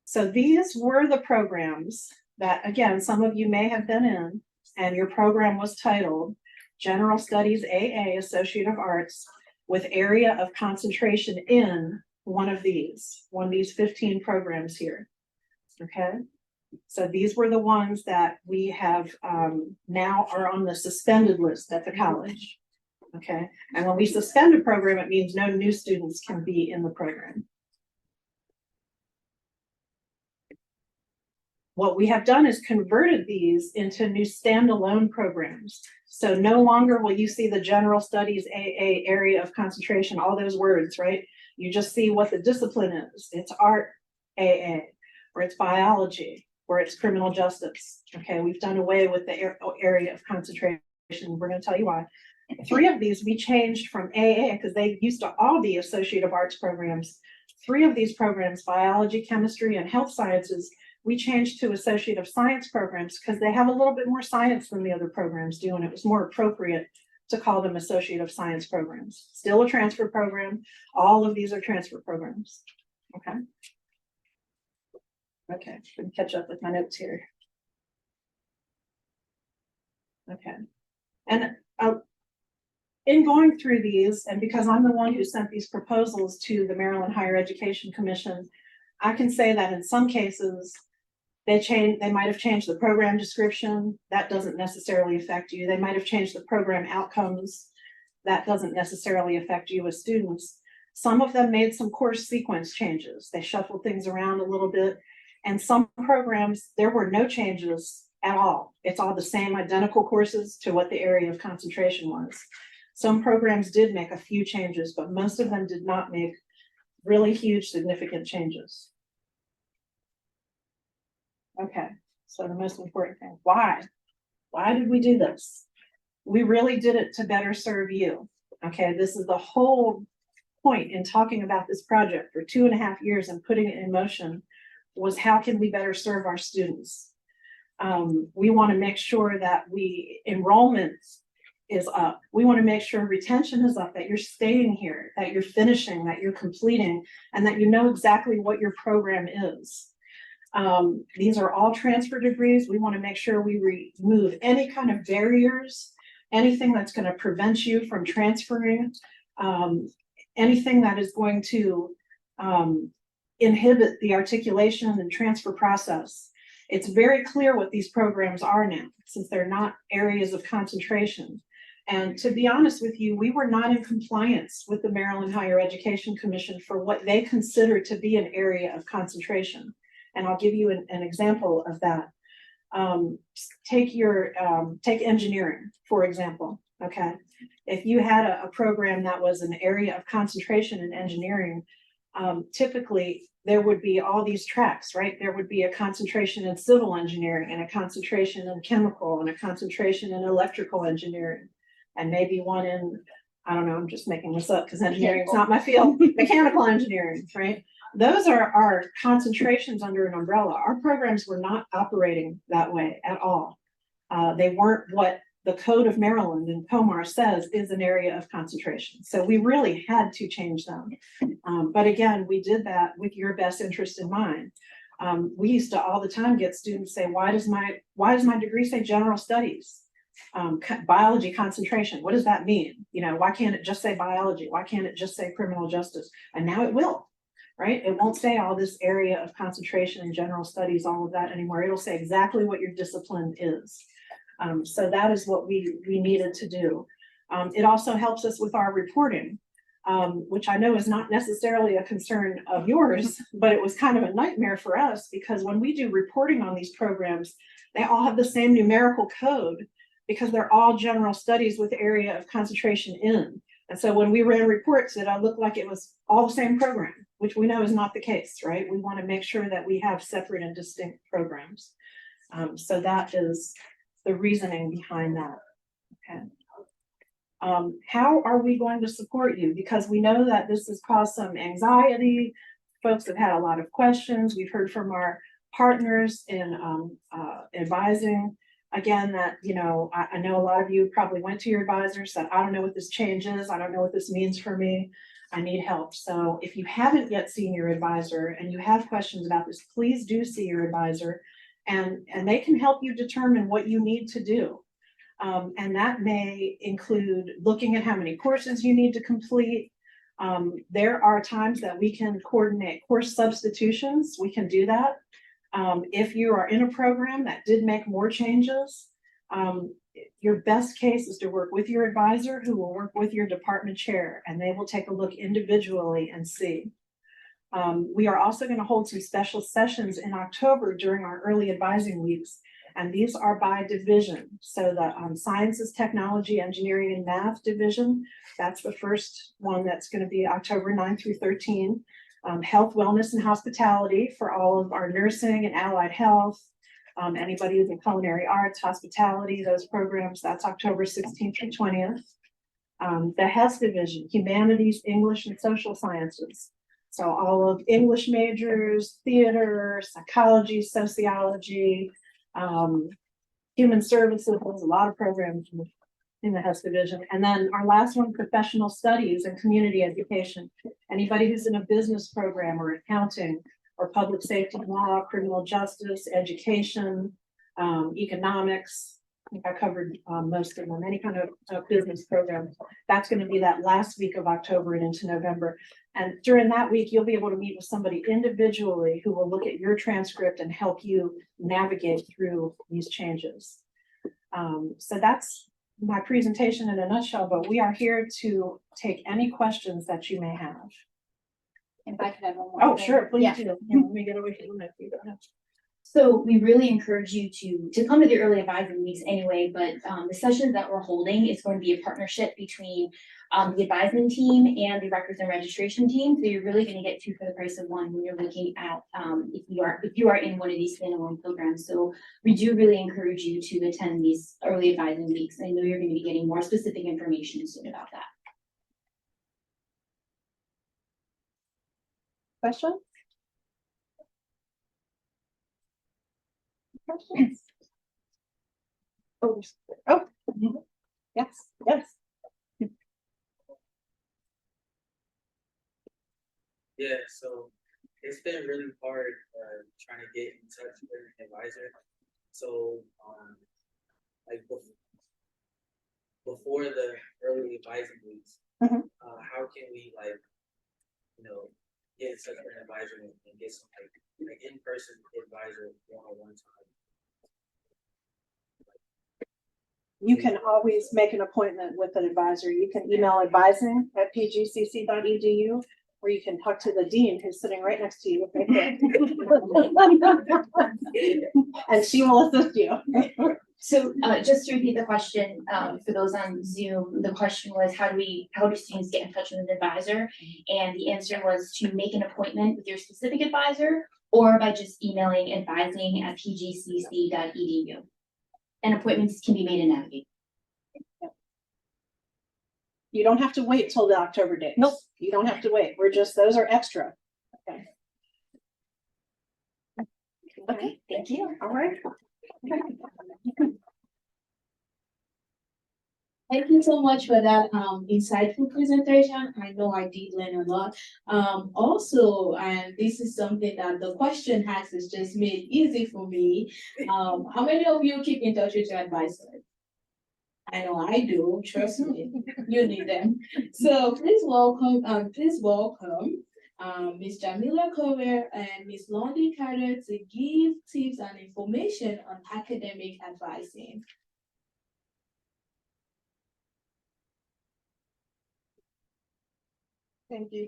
So these were the programs that, again, some of you may have been in, and your program was titled General Studies AA, Associate of Arts, with area of concentration in one of these 15 programs here. Okay. So these were the ones that we have now are on the suspended list at the college. Okay. And when we suspend a program, it means no new students can be in the program. What we have done is converted these into new standalone programs. So no longer will you see the General Studies AA area of concentration, all those words, right? You just see what the discipline is. It's art, AA, or it's biology, or it's criminal justice. Okay, we've done away with the area of concentration. We're going to tell you why. 3 of these we changed from AA because they used to all be Associate of Arts programs. 3 of these programs, biology, chemistry, and health sciences, we changed to Associate of Science programs because they have a little bit more science than the other programs do, and it was more appropriate to call them Associate of Science programs. Still a transfer program. All of these are transfer programs. Okay. Okay, let me catch up with my notes here. Okay. And in going through these, and because I'm the one who sent these proposals to the Maryland Higher Education Commission, I can say that in some cases, they might have changed the program description. That doesn't necessarily affect you. They might have changed the program outcomes. That doesn't necessarily affect you as students. Some of them made some course sequence changes. They shuffled things around a little bit. And some programs, there were no changes at all. It's all the same identical courses to what the area of concentration was. Some programs did make a few changes, but most of them did not make really huge, significant changes. Okay, so the most important thing, why? Why did we do this? We really did it to better serve you. Okay, this is the whole point in talking about this project for 2.5 years and putting it in motion was how can we better serve our students? We want to make sure that enrollment is up. We want to make sure retention is up, that you're staying here, that you're finishing, that you're completing, and that you know exactly what your program is. These are all transfer degrees. We want to make sure we remove any kind of barriers, anything that's going to prevent you from transferring, anything that is going to inhibit the articulation and transfer process. It's very clear what these programs are now, since they're not areas of concentration. And to be honest with you, we were not in compliance with the Maryland Higher Education Commission for what they consider to be an area of concentration. And I'll give you an example of that. Take engineering, for example, okay? If you had a program that was an area of concentration in engineering, typically there would be all these tracks, right? There would be a concentration in civil engineering and a concentration in chemical and a concentration in electrical engineering, and maybe one in, I don't know, I'm just making this up because engineering is not my field, mechanical engineering, right? Those are our concentrations under an umbrella. Our programs were not operating that way at all. They weren't what the Code of Maryland and COMAR says is an area of concentration. So we really had to change them. But again, we did that with your best interest in mind. We used to all the time get students say, why does my degree say general studies? Biology concentration, what does that mean? You know, why can't it just say biology? Why can't it just say criminal justice? And now it will, right? It won't say all this area of concentration and general studies, all of that anymore. It'll say exactly what your discipline is. So that is what we needed to do. It also helps us with our reporting, which I know is not necessarily a concern of yours, but it was kind of a nightmare for us because when we do reporting on these programs, they all have the same numerical code because they're all general studies with area of concentration in. And so when we ran reports, it looked like it was all the same program, which we know is not the case, right? We want to make sure that we have separate and distinct programs. So that is the reasoning behind that. Okay. How are we going to support you? Because we know that this has caused some anxiety. Folks have had a lot of questions. We've heard from our partners in advising. Again, that, you know, I know a lot of you probably went to your advisors, said, I don't know what this change is. I don't know what this means for me. I need help. So if you haven't yet seen your advisor and you have questions about this, please do see your advisor and they can help you determine what you need to do. And that may include looking at how many courses you need to complete. There are times that we can coordinate course substitutions. We can do that. If you are in a program that did make more changes, your best case is to work with your advisor who will work with your department chair and they will take a look individually and see. We are also going to hold some special sessions in October during our early advising weeks, and these are by division. So the Sciences, Technology, Engineering, and Math division, that's the first one that's going to be October 9 through 13. Health, wellness, and hospitality for all of our nursing and allied health. Anybody who's in culinary arts, hospitality, those programs, that's October 16th through 20th. The HES division, humanities, English, and social sciences. So all of English majors, theater, psychology, sociology, human services, there's a lot of programs in the HES division. And then our last one, professional studies and community education. Anybody who's in a business program or accounting or public safety law, criminal justice, education, economics. I think I covered most of them, any kind of business program. That's going to be that last week of October and into November. And during that week, you'll be able to meet with somebody individually who will look at your transcript and help you navigate through these changes. So that's my presentation in a nutshell, but we are here to take any questions that you may have. If I could have one more. Oh, thing. sure, please Yeah. do. Here, let me get away from that. You don't have to. So we really encourage you to come to the early advisory weeks anyway, but the sessions that we're holding is going to be a partnership between the advisement team and the records and registration team. So you're really going to get two for the price of one when you're looking at if you are in one of these standalone programs. So we do really encourage you to attend these early advising weeks. I know you're going to be getting more specific information soon about that. Question? Yes. Oh, yes, yes. Yeah, so it's been really hard trying to get in touch with an advisor. So like before the early advising weeks, how can we get in touch with an advisor and get some like in-person advisor one-on-one time? You can always make an appointment with an advisor. You can email advising@pgcc.edu, or you can talk to the dean who's sitting right next to you. Right there. And she will assist you. So just to repeat the question, for those on Zoom, the question was how do students get in touch with an advisor? And the answer was to make an appointment with your specific advisor or by just emailing advising@pgcc.edu. And appointments can be made in Navigate. You don't have to wait till the October date. Nope. You don't have to wait. Those are extra. Okay. Okay, thank you. All right. Thank you so much for that insightful presentation. I know I did learn a lot. Also, and this is something that the question has just made easy for me. How many of you keep in touch with your advisor? I know I do, trust me, you need them. So please welcome Ms. Jamila Cover and Ms. Londi Carter to give tips and information on academic advising. Thank you,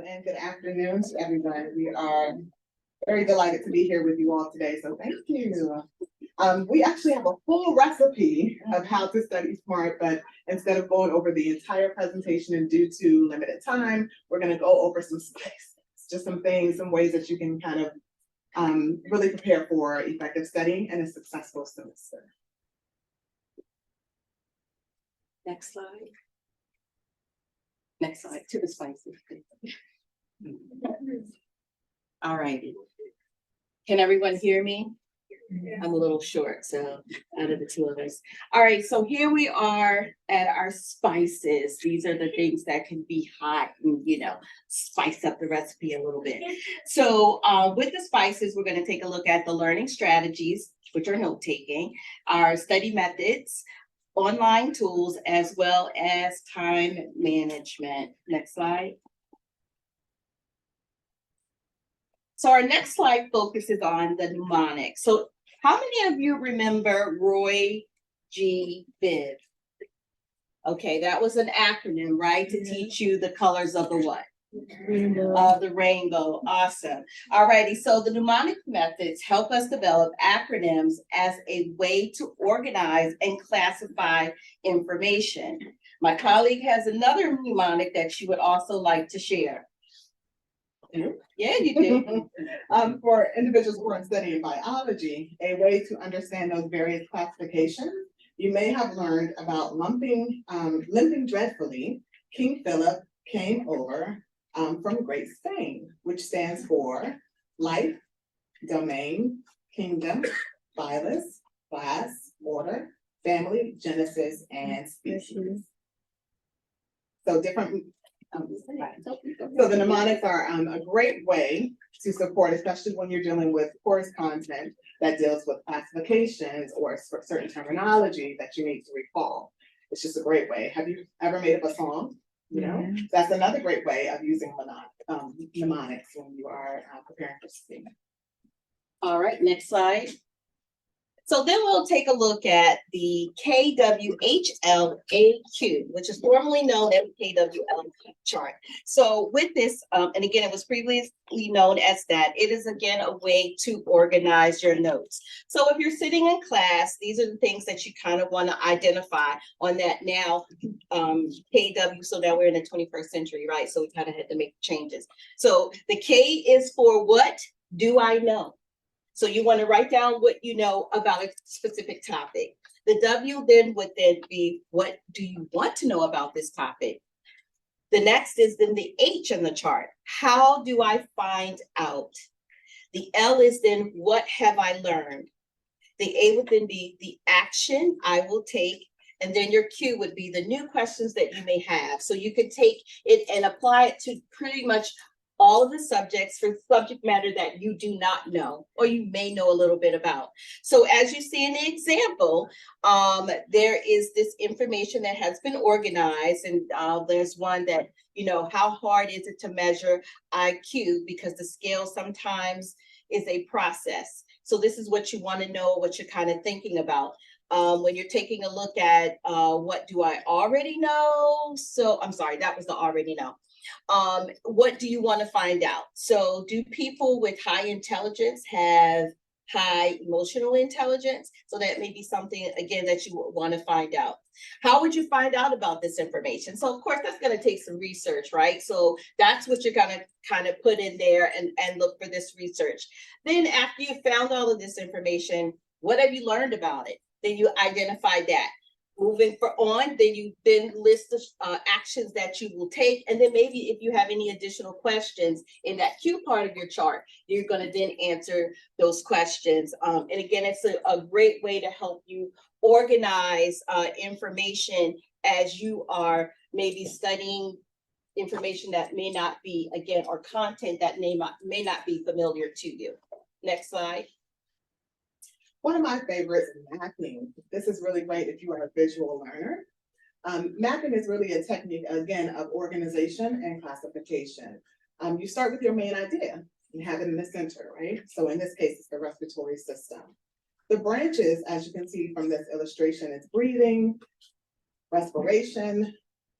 and good afternoon to everyone. We are very delighted to be here with you all today, so thank you. We actually have a full recipe of how to study smart, but instead of going over the entire presentation and due to limited time, we're gonna go over some just some things, some ways that you can kind of really prepare for effective studying and a successful semester. Next slide. Next slide to the spices. All righty. Can everyone hear me? I'm a little short, so out of the two of us. All right, so here we are at our spices. These are the things that can be hot and, spice up the recipe a little bit. So with the spices, we're going to take a look at the learning strategies, which are note-taking, our study methods, online tools, as well as time management. Next slide. So our next slide focuses on the mnemonic. So how many of you remember Roy G. Biv? Okay, that was an acronym, right? To teach you the colors of the what? The rainbow. Awesome. Alrighty, so the mnemonic methods help us develop acronyms as a way to organize and classify information. My colleague has another mnemonic that she would also like to share. Yeah, you did. For individuals who are studying biology, a way to understand those various classifications, you may have learned about limping dreadfully. King Philip came over from Great Spain, which stands for life, domain, kingdom, phylus, class, order, family, genesis, and species. So different. So the mnemonics are a great way to support, especially when you're dealing with course content that deals with classifications or certain terminology that you need to recall. It's just a great way. Have you ever made up a song? You know, that's another great way of using mnemonics when you are preparing for speaking. All right, next slide. So then we'll take a look at the KWHLAQ, which is formerly known as the KWL chart. So with this, and again, it was previously known as that, it is again a way to organize your notes. So if you're sitting in class, these are the things that you kind of want to identify on that now KW. So now we're in the 21st century, right? So we kind of had to make changes. So the K is for what do I know? So you want to write down what you know about a specific topic. The W then would then be, what do you want to know about this topic? The next is then the H in the chart. How do I find out? The L is then, what have I learned? The A would then be the action I will take. And then your Q would be the new questions that you may have. So you could take it and apply it to pretty much all of the subjects for subject matter that you do not know, or you may know a little bit about. So as you see in the example, there is this information that has been organized, and there's one that, you know, how hard is it to measure IQ, because the scale sometimes is a process. So this is what you want to know, what you're kind of thinking about. When you're taking a look at what do I already know? So I'm sorry, that was the already know. What do you want to find out? So do people with high intelligence have high emotional intelligence? So that may be something, again, that you want to find out. How would you find out about this information? So of course, that's going to take some research, right? So that's what you're going to kind of put in there and look for this research. Then after you found all of this information, what have you learned about it? Then you identify that. Moving on, then you then list the actions that you will take. And then maybe if you have any additional questions in that Q part of your chart, you're going to then answer those questions. And again, it's a great way to help you organize information as you are maybe studying information that may not be, again, or content that may not be familiar to you. Next slide. One of my favorites is mapping. This is really great if you are a visual learner. Mapping is really a technique, again, of organization and classification. You start with your main idea and have it in the center, right? So in this case, it's the respiratory system. The branches, as you can see from this illustration, is breathing, respiration,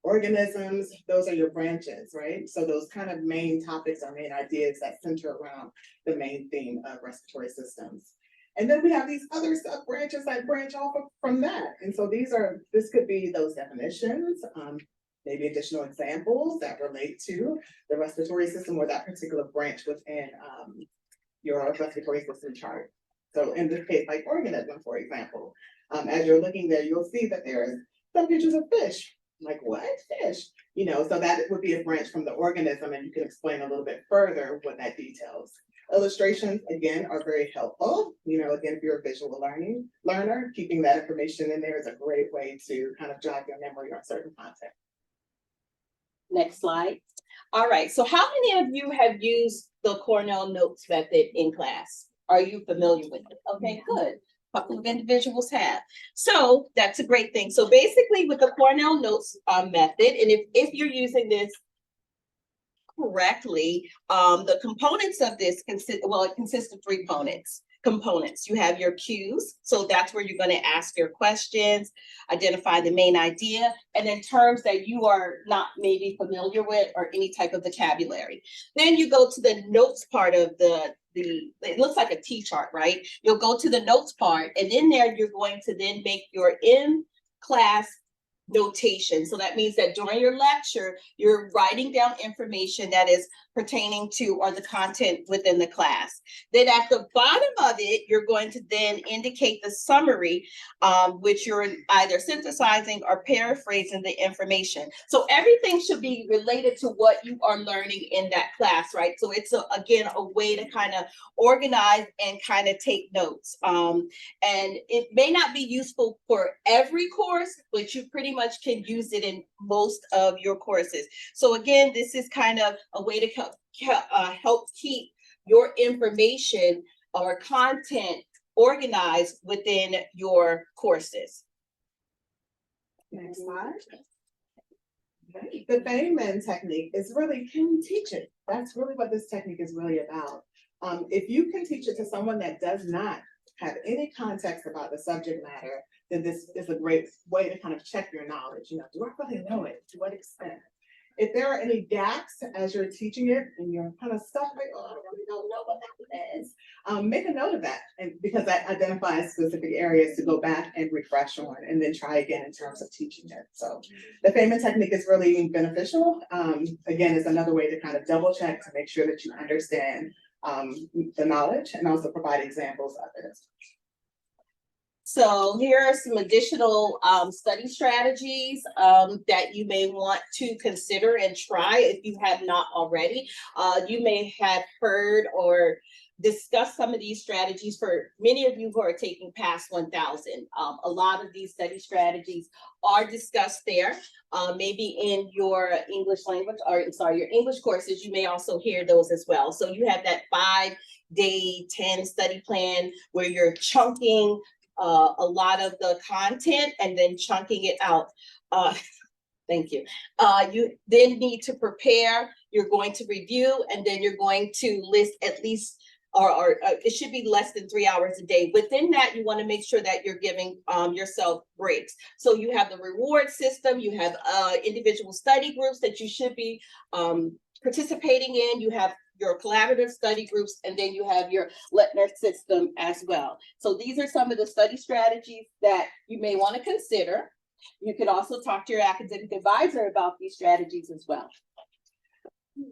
organisms. Those are your branches, right? So those kind of main topics or main ideas that center around the main theme of respiratory systems. And then we have these other sub branches that branch off from that. And so this could be those definitions, maybe additional examples that relate to the respiratory system or that particular branch within your respiratory system chart. So in this case, like organism, for example, as you're looking there, you'll see that there is some pictures of fish. Like what? Fish? You know, so that would be a branch from the organism, and you can explain a little bit further what that details. Illustrations, again, are very helpful. You know, again, if you're a visual learner, keeping that information in there is a great way to kind of jog your memory on certain content. Next slide. All right, so how many of you have used the Cornell Notes method in class? Are you familiar with it? Okay, good. A couple of individuals have. So that's a great thing. So basically with the Cornell Notes method, and if you're using this correctly, the components of this consists of three components. You have your cues, so that's where you're going to ask your questions, identify the main idea, and then terms that you are not maybe familiar with or any type of vocabulary. Then you go to the notes part of it looks like a T chart, right? You'll go to the notes part, and in there you're going to then make your in-class notation. So that means that during your lecture, you're writing down information that is pertaining to or the content within the class. Then at the bottom of it, you're going to then indicate the summary, which you're either synthesizing or paraphrasing the information. So everything should be related to what you are learning in that class, right? So it's again a way to kind of organize and kind of take notes. And it may not be useful for every course, but you pretty much can use it in most of your courses. So again, this is kind of a way to help keep your information or content organized within your courses. Next slide. The Feynman technique is really, can you teach it? That's really what this technique is really about. If you can teach it to someone that does not have any context about the subject matter, then this is a great way to kind of check your knowledge. You know, do I really know it? To what extent? If there are any gaps as you're teaching it and you're kind of stuck, like, oh, I really don't know what that is, make a note of that, and because that identifies specific areas to go back and refresh on and then try again in terms of teaching it. So the Feynman technique is really beneficial. Again, it's another way to kind of double check to make sure that you understand the knowledge and also provide examples of it. So here are some additional study strategies that you may want to consider and try if you have not already. You may have heard or discussed some of these strategies for many of you who are taking past 1000. A lot of these study strategies are discussed there. Maybe in your English language, or sorry, your English courses, you may also hear those as well. So you have that 5-day 10 study plan where you're chunking a lot of the content and then chunking it out. Thank you. You then need to prepare, you're going to review, and then you're going to list at least, or it should be less than 3 hours a day. Within that, you want to make sure that you're giving yourself breaks. So you have the reward system, you have individual study groups that you should be participating in, you have your collaborative study groups, and then you have your Letner system as well. So these are some of the study strategies that you may want to consider. You could also talk to your academic advisor about these strategies as well.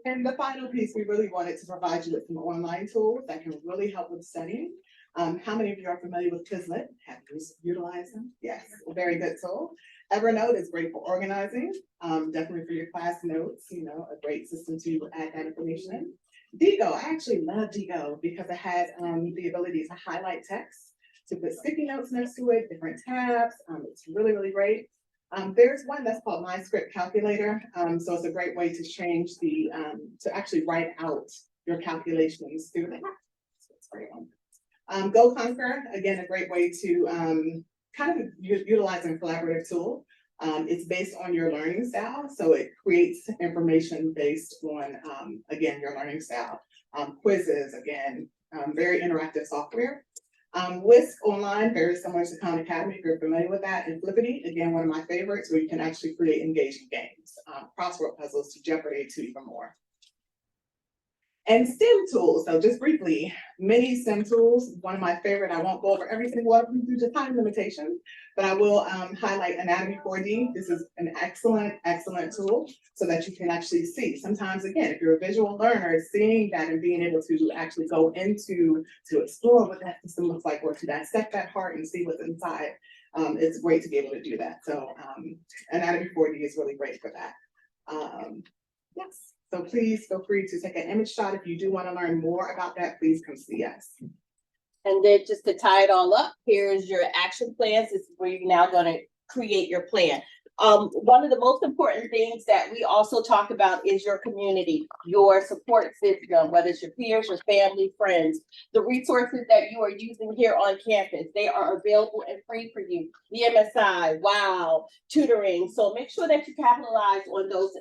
And the final piece, we really wanted to provide you with some online tools that can really help with studying. How many of you are familiar with Quizlet? Have you utilized them? Yes, a very good tool. Evernote is great for organizing, definitely for your class notes, you know, a great system to add that information in. Digo, I actually love Digo because it has the ability to highlight text, to put sticky notes next to it, different tabs. It's really, really great. There's one that's called My Script Calculator. So it's a great way to change the, to actually write out your calculations through the app. So it's a great one. Go Conquer, again, a great way to kind of utilize a collaborative tool. It's based on your learning style, so it creates information based on, again, your learning style. Quizzes, again, very interactive software. Whisk Online, very similar to Khan Academy, if you're familiar with that. And Flippity, again, one of my favorites, where you can actually create engaging games, crossword puzzles to Jeopardy to even more. And STEM tools, so just briefly, many STEM tools, one of my favorite, I won't go over every single one of them due to time limitations, but I will highlight Anatomy 4D. This is an excellent, excellent tool so that you can actually see. Sometimes, again, if you're a visual learner, seeing that and being able to actually go into, to explore what that system looks like, or to dissect that heart and see what's inside, it's great to be able to do that. So Anatomy 4D is really great for that. Yes. So please feel free to take an image shot. If you do want to learn more about that, please come see us. And then just to tie it all up, here's your action plans. This is where you're now going to create your plan. One of the most important things that we also talk about is your community, your support system, whether it's your peers, your family, friends. The resources that you are using here on campus, they are available and free for you. The MSI, WOW, tutoring. So make sure that you capitalize on those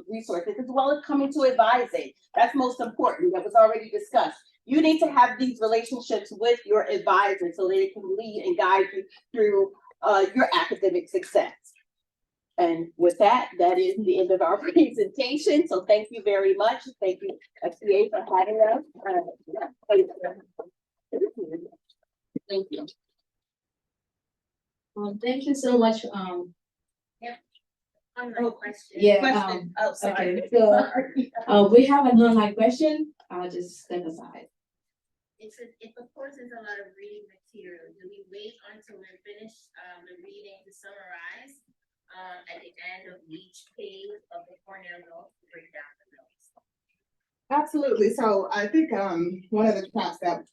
resources, as well as coming to advising. That's most important. That was already discussed. You need to have these relationships with your advisor so that it can lead and guide you through your academic success. And with that, that is the end of our presentation. So thank you very much. Thank you, SGA, for having us. Thank you. Thank you so much. Online question. Yeah, Question. Oh, sorry. okay, so, we have an online question, I'll just step aside. If of course there's a lot of reading material, do we wait until we're finished, the reading to summarize? At the end of each page of the Cornell notes to break down the notes? Absolutely. So I think one of the traps that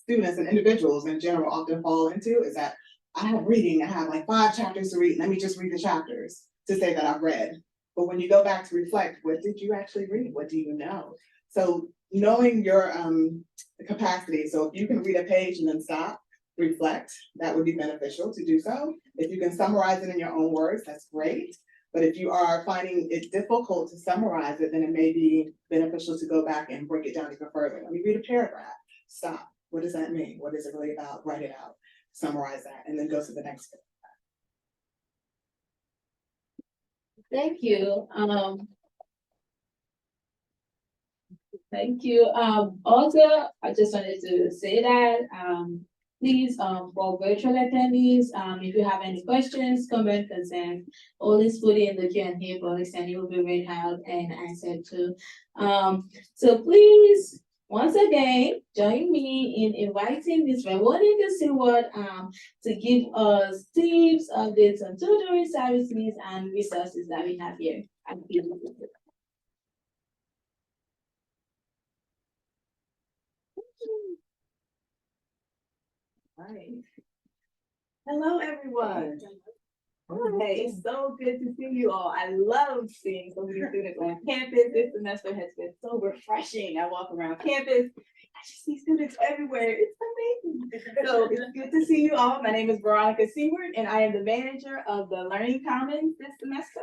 students and individuals in general often fall into is that I have reading, I have like 5 chapters to read. Let me just read the chapters to say that I've read. But when you go back to reflect, what did you actually read? What do you know? So knowing your capacity. So if you can read a page and then stop, reflect, that would be beneficial to do so. If you can summarize it in your own words, that's great. But if you are finding it difficult to summarize it, then it may be beneficial to go back and break it down even further. Let me read a paragraph. Stop. What does that mean? What is it really about? Write it out. Summarize that, and then go to the next bit. Thank you. Thank you. Also, I just wanted to say that, please, for virtual attendees, if you have any questions, comment, concerns, always put it in the Q&A box and it will be read out and answered too. So please, once again, join me in inviting Ms. Veronica Seward, to give us tips, updates on tutoring services and resources that we have here at PGCC. Right. Hello, everyone. Hey, it's so good to see you all. I love seeing so many students on campus. This semester has been so refreshing. I walk around campus, I just see students everywhere. It's amazing. So it's good to see you all. My name is Veronica Seward, and I am the manager of the Learning Commons this semester.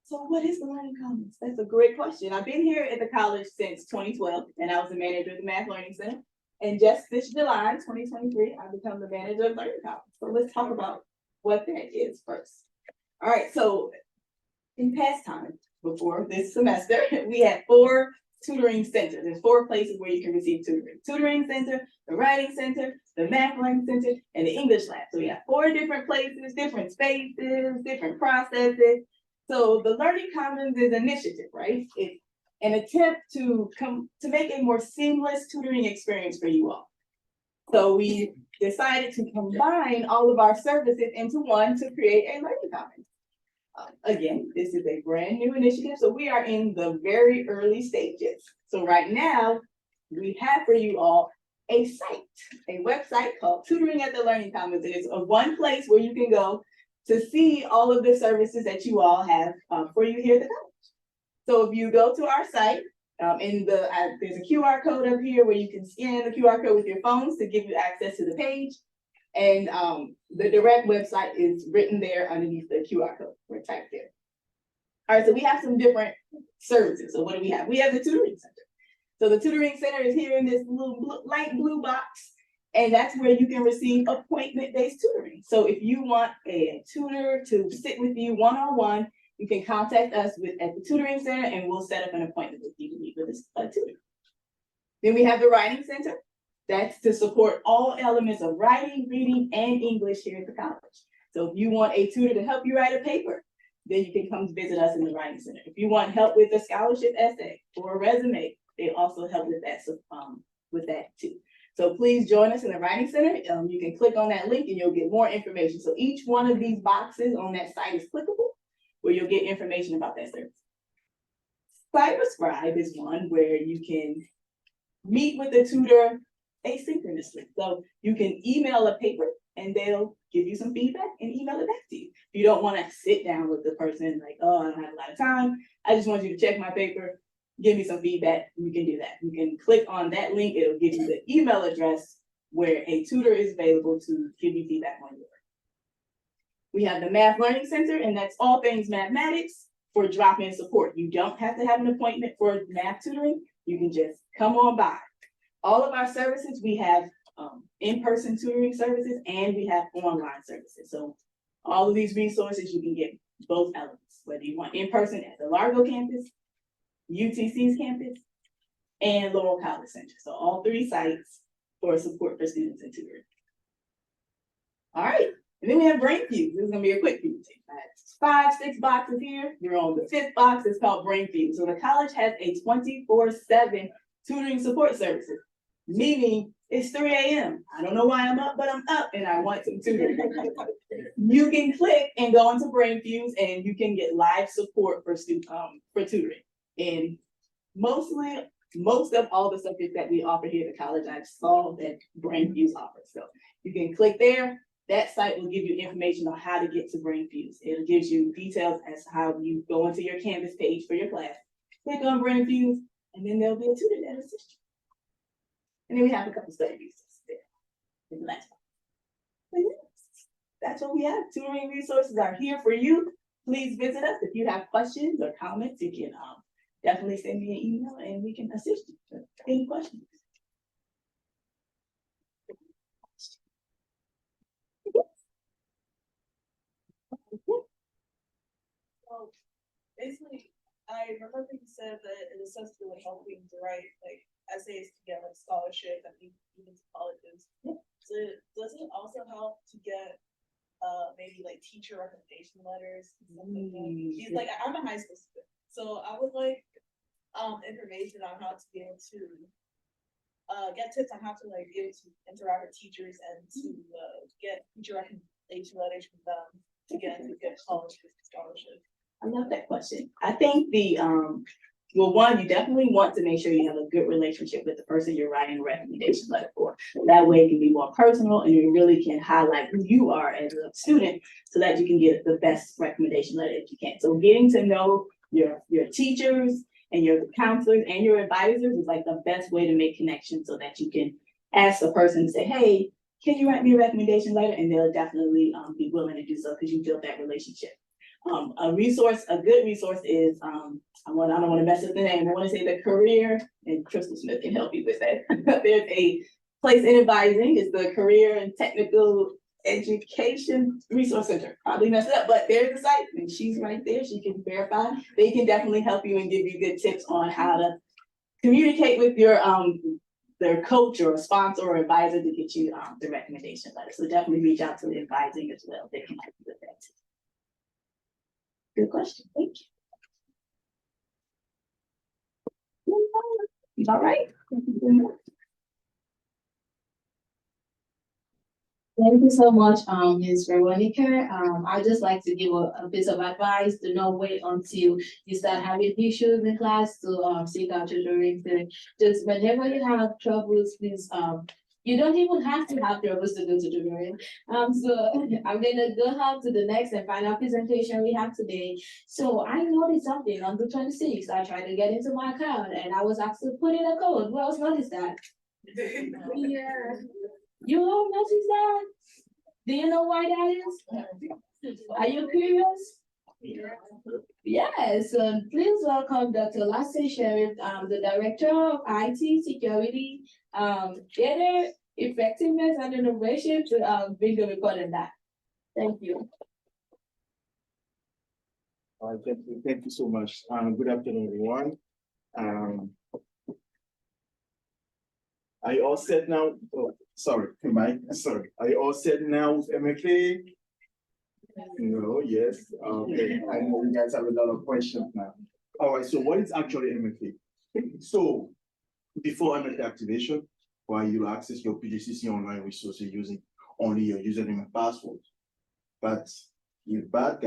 So what is the Learning Commons? That's a great question. I've been here at the college since 2012, and I was the manager of the Math Learning Center. And just this July, 2023, I become the manager of Learning Commons. So let's talk about what that is first. All right, so in past time, before this semester, we had 4 tutoring centers. There's 4 places where you can receive tutoring. Tutoring center, the writing center, the math learning center, and the English lab. So we have 4 different places, different spaces, different processes. So the Learning Commons is an initiative, right? It's an attempt to make a more seamless tutoring experience for you all. So we decided to combine all of our services into one to create a Learning Commons. Again, this is a brand new initiative, so we are in the very early stages. So right now, we have for you all a site, a website called Tutoring at the Learning Commons. It is one place where you can go to see all of the services that you all have for you here at the college. So if you go to our site, there's a QR code up here where you can scan the QR code with your phones to give you access to the page. And the direct website is written there underneath the QR code. We're typed there. All right, so we have some different services. So what do we have? We have the tutoring center. So the tutoring center is here in this little light blue box, and that's where you can receive appointment-based tutoring. So if you want a tutor to sit with you one-on-one, you can contact us at the tutoring center and we'll set up an appointment with you to meet with a tutor. Then we have the writing center. That's to support all elements of writing, reading, and English here at the college. So if you want a tutor to help you write a paper, then you can come visit us in the writing center. If you want help with a scholarship essay or a resume, they also help with that, too. So please join us in the writing center. You can click on that link and you'll get more information. So each one of these boxes on that site is clickable, where you'll get information about that service. Cyberscribe is one where you can meet with the tutor asynchronously. So you can email a paper and they'll give you some feedback and email it back to you. If you don't want to sit down with the person like, oh, I don't have a lot of time, I just want you to check my paper, give me some feedback, you can do that. You can click on that link, it'll give you the email address where a tutor is available to give you feedback on your work. We have the Math Learning Center, and that's all things mathematics for drop-in support. You don't have to have an appointment for math tutoring. You can just come on by. All of our services, we have in-person tutoring services and we have online services. So all of these resources, you can get both elements, whether you want in-person at the Largo campus, UTC's campus, and Laurel College Center. So all 3 sites for support for students and tutoring. All right, And then we have brain fuse. This is gonna be a quick fuse. 5, 6 boxes here. You're on the 5th box. It's called brain fuse. So the college has a 24/7 tutoring support services, meaning it's 3 a.m. I don't know why I'm up, but I'm up and I want some tutoring. You can click and go into brain fuse and you can get live support for tutoring. And most of all the subjects that we offer here at the college, I've solved that brain fuse offers. So you can click there. That site will give you information on how to get to brain fuse. It gives you details as to how you go into your Canvas page for your class. Click on brain fuse, and then there'll be a tutor that assists you. And then we have a couple study resources there in the last one. But yes, that's what we have. Tutoring resources are here for you. Please visit us. If you have questions or comments, you can definitely send me an email and we can assist you with any questions. So basically, I remember you said that it is supposed to helping to write like essays to get like scholarship and even to colleges. So does it also help to get maybe like teacher recommendation letters and stuff like that? It's like I'm a high school student, so I would like information on how to be able to get tips on how to like be able to interact with teachers and to get teacher recommendation letters from them to get college scholarships. I love that question. I think well, one, you definitely want to make sure you have a good relationship with the person you're writing a recommendation letter for. That way it can be more personal and you really can highlight who you are as a student so that you can get the best recommendation letter that you can. So getting to know your teachers and your counselors and your advisors is like the best way to make connections so that you can ask the person to say, hey, can you write me a recommendation letter? And they'll definitely be willing to do so because you built that relationship. A good resource is, I don't want to mess up the name. I want to say the Career, and Crystal Smith can help you with that. There's a place in advising, it's the Career and Technical Education Resource Center. Probably messed it up, but there's the site and she's right there. She can verify. They can definitely help you and give you good tips on how to communicate with your their coach or a sponsor or advisor to get you the recommendation letter. So definitely reach out to the advising as well. They can help you with that too. Good question. Thank you. All right. Thank you so much, Ms. Veronica. I'd just like to give a piece of advice: to not wait until you start having issues in class to seek out tutoring. Just whenever you have troubles, please you don't even have to have troubles to go to tutoring. So I'm gonna go on to the next and final presentation we have today. So I noticed something on the 26th. I tried to get into my account and I was asked to put in a code. Who else noticed that? Yeah. You all noticed that? Do you know why that is? Are you curious? Yes, please welcome Dr. Lassie Sheriff, the Director of IT Security, Data Effectiveness and Innovation to bring the report on that. Thank you. Thank you so much. Good afternoon, everyone. Are you all set now? Oh, sorry, sorry. Are you all set now with MFA? No, yes. Okay. I know you guys have a lot of questions now. All right, so what is actually MFA? So before MFA activation, while you access your PGCC online resources using only your username and password. But if bad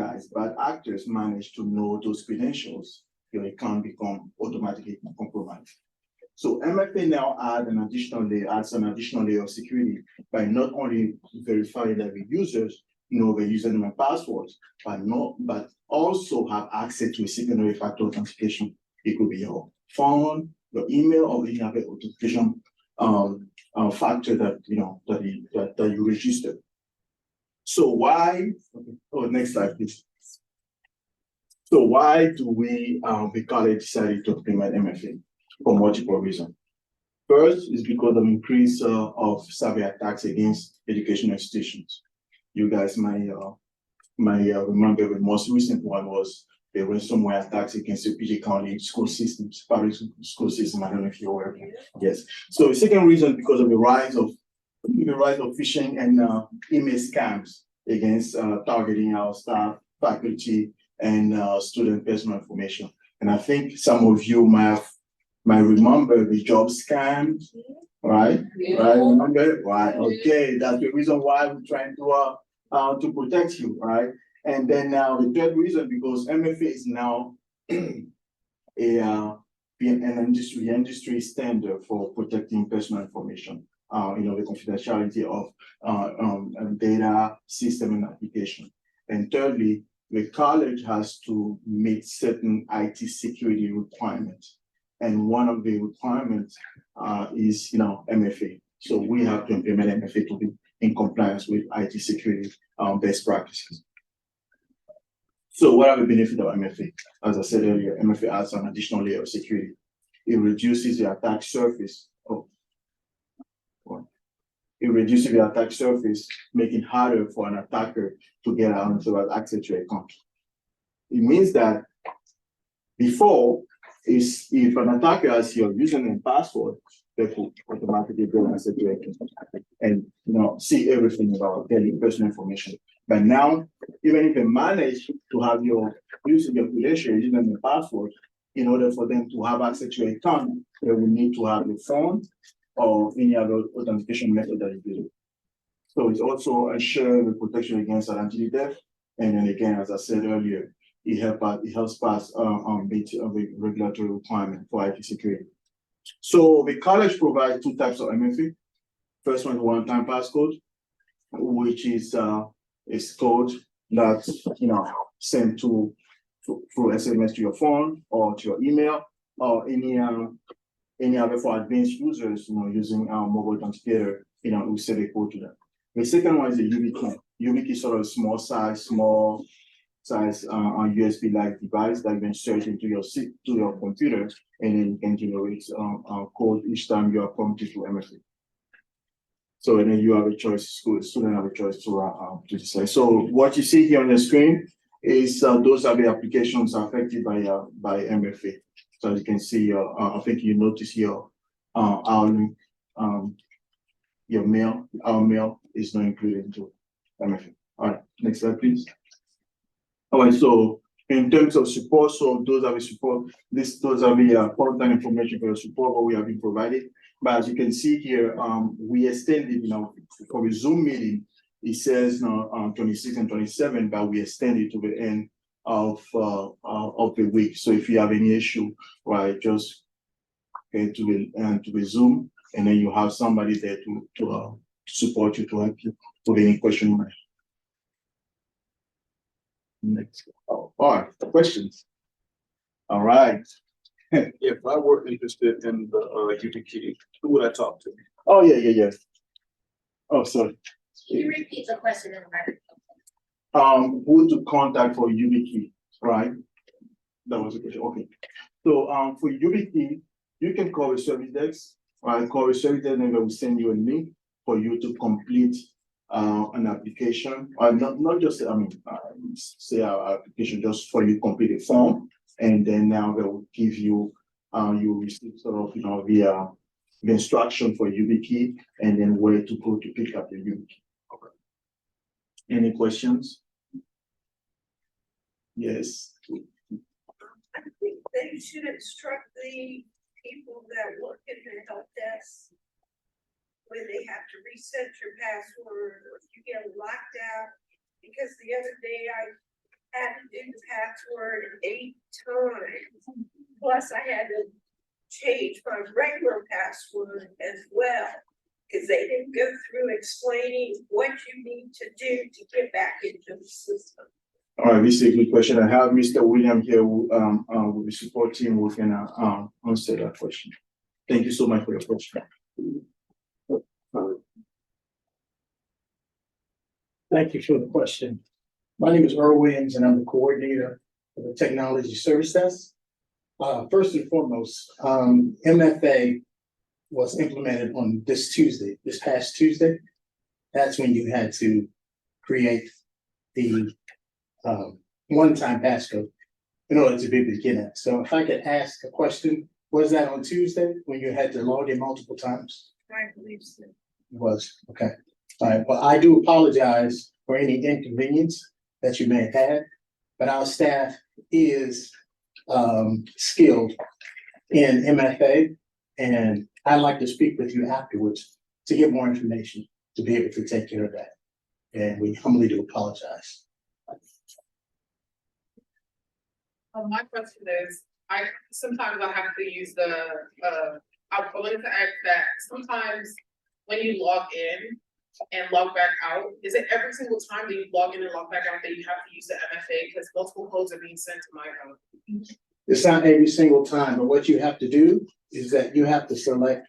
actors manage to know those credentials, your account become automatically compromised. So MFA now adds an additional layer of security by not only verifying that the users know the username and passwords, but also have access to a secondary factor authentication. It could be your phone, your email, or any other authentication factor that you register. So why? Oh, next slide, please. So why do we the college decided to implement MFA? For multiple reasons. First is because of increase of cyber attacks against educational institutions. You guys might remember the most recent one was the ransomware attacks against the PG County school systems, public school system. I don't know if you're aware. Yes. So the second reason because of the rise of phishing and email scams against targeting our staff, faculty, and student personal information. And I think some of you might remember the job scam, right? Right, remember? Right, okay, that's the reason why we're trying to protect you, right? And then now the third reason, because MFA is now an industry standard for protecting personal information. The confidentiality of data, system, and application. And thirdly, the college has to meet certain IT security requirements. And one of the requirements is MFA. So we have to implement MFA to be in compliance with IT security best practices. So what are the benefits of MFA? As I said earlier, MFA adds an additional layer of security. It reduces the attack surface. It reduces the attack surface, making it harder for an attacker to get out to have access to a account. It means that before, if an attacker has your username and password, they could automatically go access to it and see everything about their personal information. But now, even if they manage to have your using your credentials, username and password, in order for them to have access to your account, they will need to have your phone or any other authentication method that you do. So it's also ensure the protection against identity theft. And then again, as I said earlier, it helps pass meet the regulatory requirement for IT security. So the college provides two types of MFA. First one is one-time passcode, which is code that's sent through SMS to your phone or to your email or any other for advanced users, using our mobile authenticator, we set a code to them. The second one is a YubiKey. YubiKey is sort of a small size USB-like device that you insert into your computer, and then you can generate code each time you are prompted to MFA. So and then you have a choice, student have a choice to decide. So what you see here on the screen is those are the applications affected by MFA. So as you can see, I think you notice here, our mail is not included into MFA. All right, next slide, please. All right, so in terms of support, so those are the support. Those are the contact information for the support what we have been provided. But as you can see here, we extended, for the Zoom meeting, it says 26 and 27, but we extended to the end of the week. So if you have any issue, right, just to the Zoom, and then you have somebody there to support you, to help you with any question. Next. All right, questions. All right. If I were interested in the YubiKey, who would I talk to? Oh yeah. Oh, sorry. Can you repeat the question in the record? Who to contact for YubiKey, right? That was a question. Okay. So for YubiKey, you can call the service desk. Right? Call the service desk, and they will send you a link for you to complete an application, or not just say our application, just for you to complete a form, and then now they will give you you receive sort of the instruction for YubiKey, and then where to go to pick up the YubiKey. Okay. Any questions? Yes. I think they should instruct the people that work in the help desk when they have to reset your password or if you get locked out. Because the other day I had to do the password 8 times. Plus I had to change my regular password as well, because they didn't go through explaining what you need to do to get back into the system. All right, this is a good question. I have Mr. William here with the support team who can answer that question. Thank you so much for your question. Thank you for the question. My name is Earl Williams, and I'm the coordinator of the Technology Service Desk. First and foremost, MFA was implemented on this past Tuesday. That's when you had to create the one-time passcode in order to be able to get in. So if I could ask a question, was that on Tuesday when you had to log in multiple times? I believe so. It was, okay. All right, well, I do apologize for any inconvenience that you may have had. But our staff is skilled in MFA, and I'd like to speak with you afterwards to get more information to be able to take care of that. And we humbly do apologize. My question is, sometimes I have to use the, I wanted to ask that sometimes when you log in and log back out, is it every single time that you log in and log back out that you have to use the MFA? Because multiple codes are being sent to my account. It's not every single time, but what you have to do is that you have to select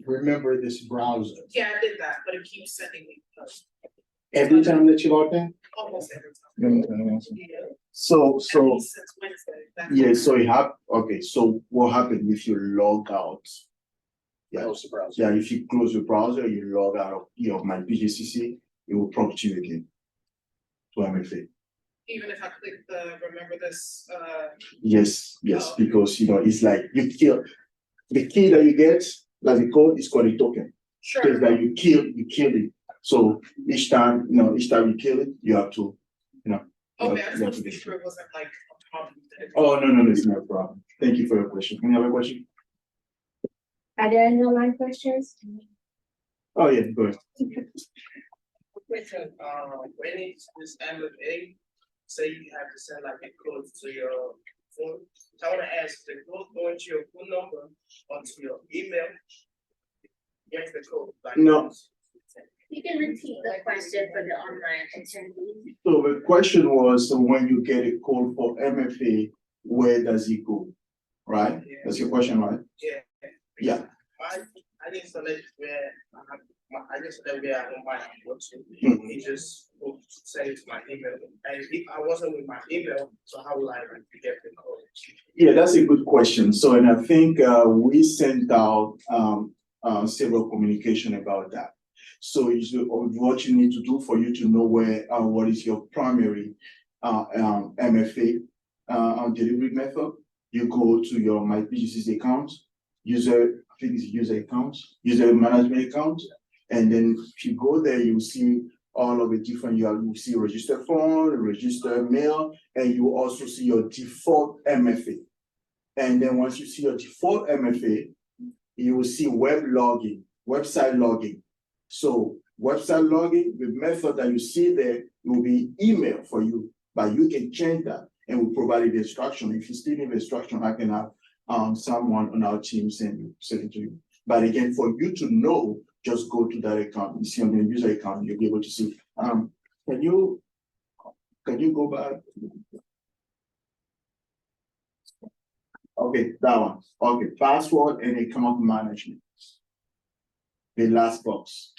remember this browser. Yeah, I did that, but it keeps sending me. Every time that you log in? Almost every time. So, Since Wednesday. that's yeah, when so you have, okay, so what happened if you log out? Yeah, Close the browser. yeah, if you close your browser, you log out of your my PGCC, it will prompt you again to MFA. Even if I click the remember this, Yes, yes, because it's like you kill the key that you get, like the code is called a token. sure. It's like you kill it. So each time you kill it, you have to, Okay, I just you have wanted to to be get sure it wasn't like a problem. that it- Oh, no, it's not a problem. Thank you for your question. Any other question? Are there any online questions? Oh, yeah, go ahead. Question, when it's this MFA, say you have to send like a code to your phone. So I wanna ask, the code going to your phone number or to your email? Yes, the code. like- No. You can repeat the question for the online attendees. So the question was, so when you get a code for MFA, where does it go? Right? That's your question, right? Yeah. Yeah. I just select where I just select where I don't mind what to. He just send it to my email. And if I wasn't with my email, so how will I get the code? Yeah, that's a good question. So, and I think we sent out several communication about that. So what you need to do for you to know what is your primary MFA delivery method, you go to your My PGCC account, user management account, and then if you go there, you'll see all of the different, you'll see register phone, register mail, and you also see your default MFA. And then once you see your default MFA, you will see website login. So website login, the method that you see there will be email for you, but you can change that and we'll provide the instruction. If you still need the instruction, I can have someone on our team send it to you. But again, for you to know, just go to that account. You see on the user account, you'll be able to see. Can you go back? Okay, that one. Okay, password and account management. The last box.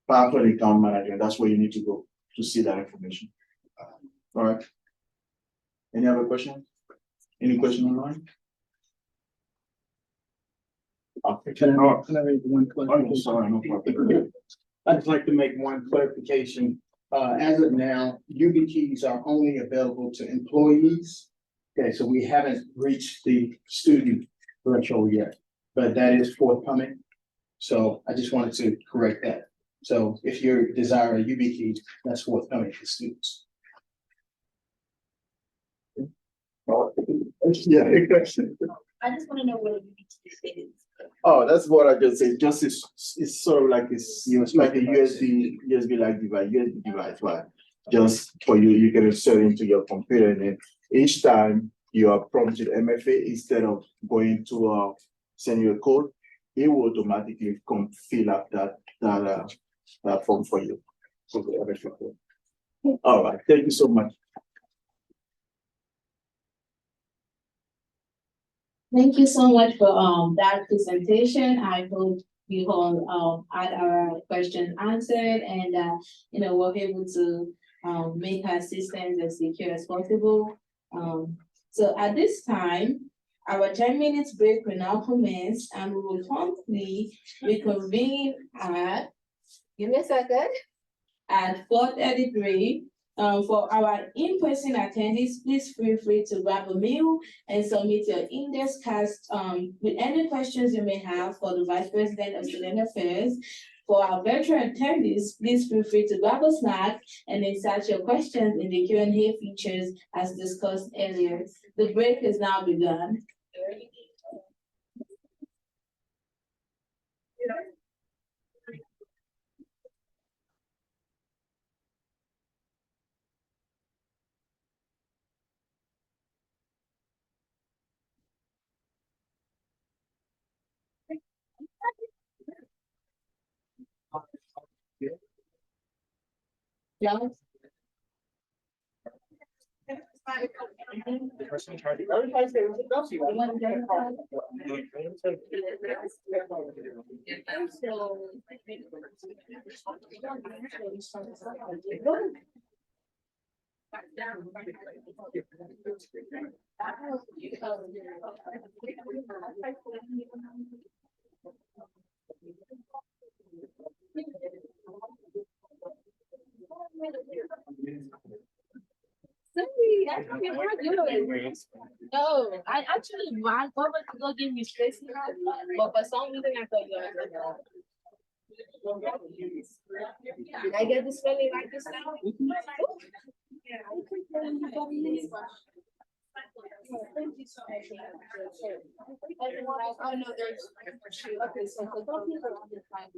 Password account management, that's where you need to go to see that information. All right. Any other questions? Any question online? Okay. Can I make one Oh, clarification? sorry, no problem. I'd just like to make one clarification. As of now, UB keys are only available to employees. Okay, so we haven't reached the student threshold yet, but that is forthcoming. So I just wanted to correct that. So if you desire a UB key, that's forthcoming for students. Yeah, good question. I just wanna know what a UBT is. Oh, that's what I just said. Just it's sort of like it's like a USB like device, right? Just for you can insert into your computer, and then each time you are prompted MFA, instead of going to send you a code, it will automatically come fill up that form for you. So the MFA code. All right, thank you so much. Thank you so much for that presentation. I hope you all had our questions answered and we're able to make our systems as secure as possible. So at this time, our 10 minutes break will now commence and we will promptly reconvene at, give me a second, at 4:33 For our in-person attendees, please feel free to grab a meal and submit your index cards with any questions you may have for the Vice President of Student Affairs. For our virtual attendees, please feel free to grab a snack and insert your questions in the Q&A features as discussed earlier. The break is now begun. John? Cindy, actually, we're good. No, I actually ran over to go give you space, but for some reason I thought you were like, did I get this feeling like this now? Yeah, I think thank you so much. Everyone else, I know there's. Okay, so for those people on the time.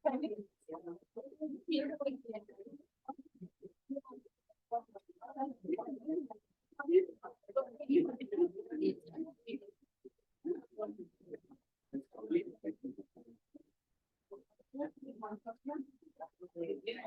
Thank you.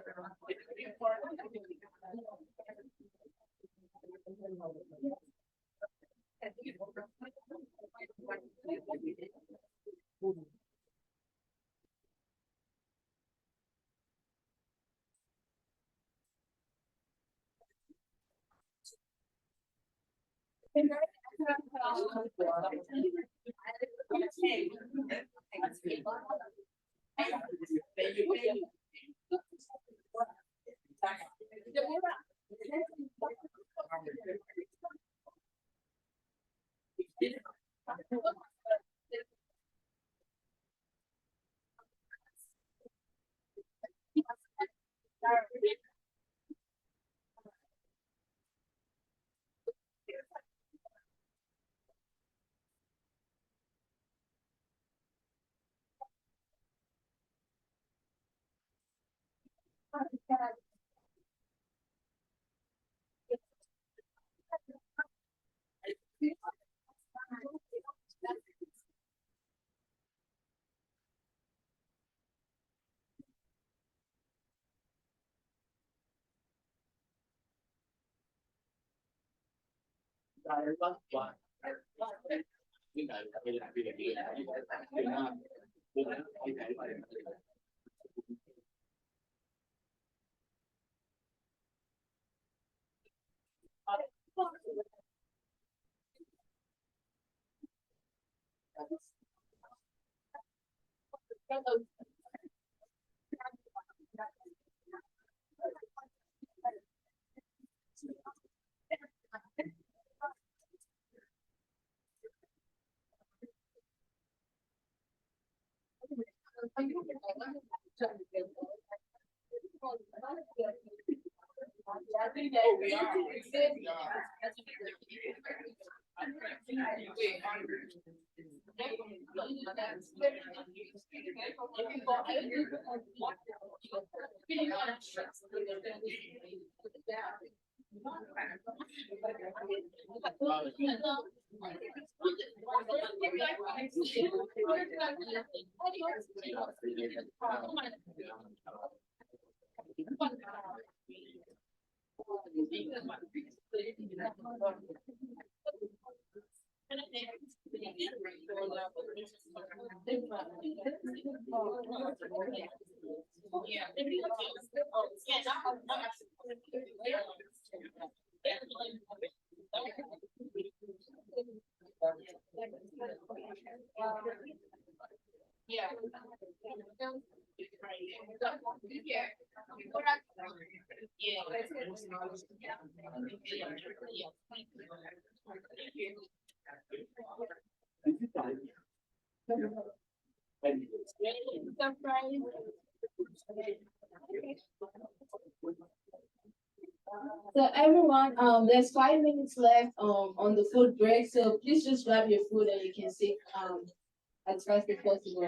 I've been trying. So everyone, there's 5 minutes left on the food break, so please just grab your food and you can sit as fast as possible.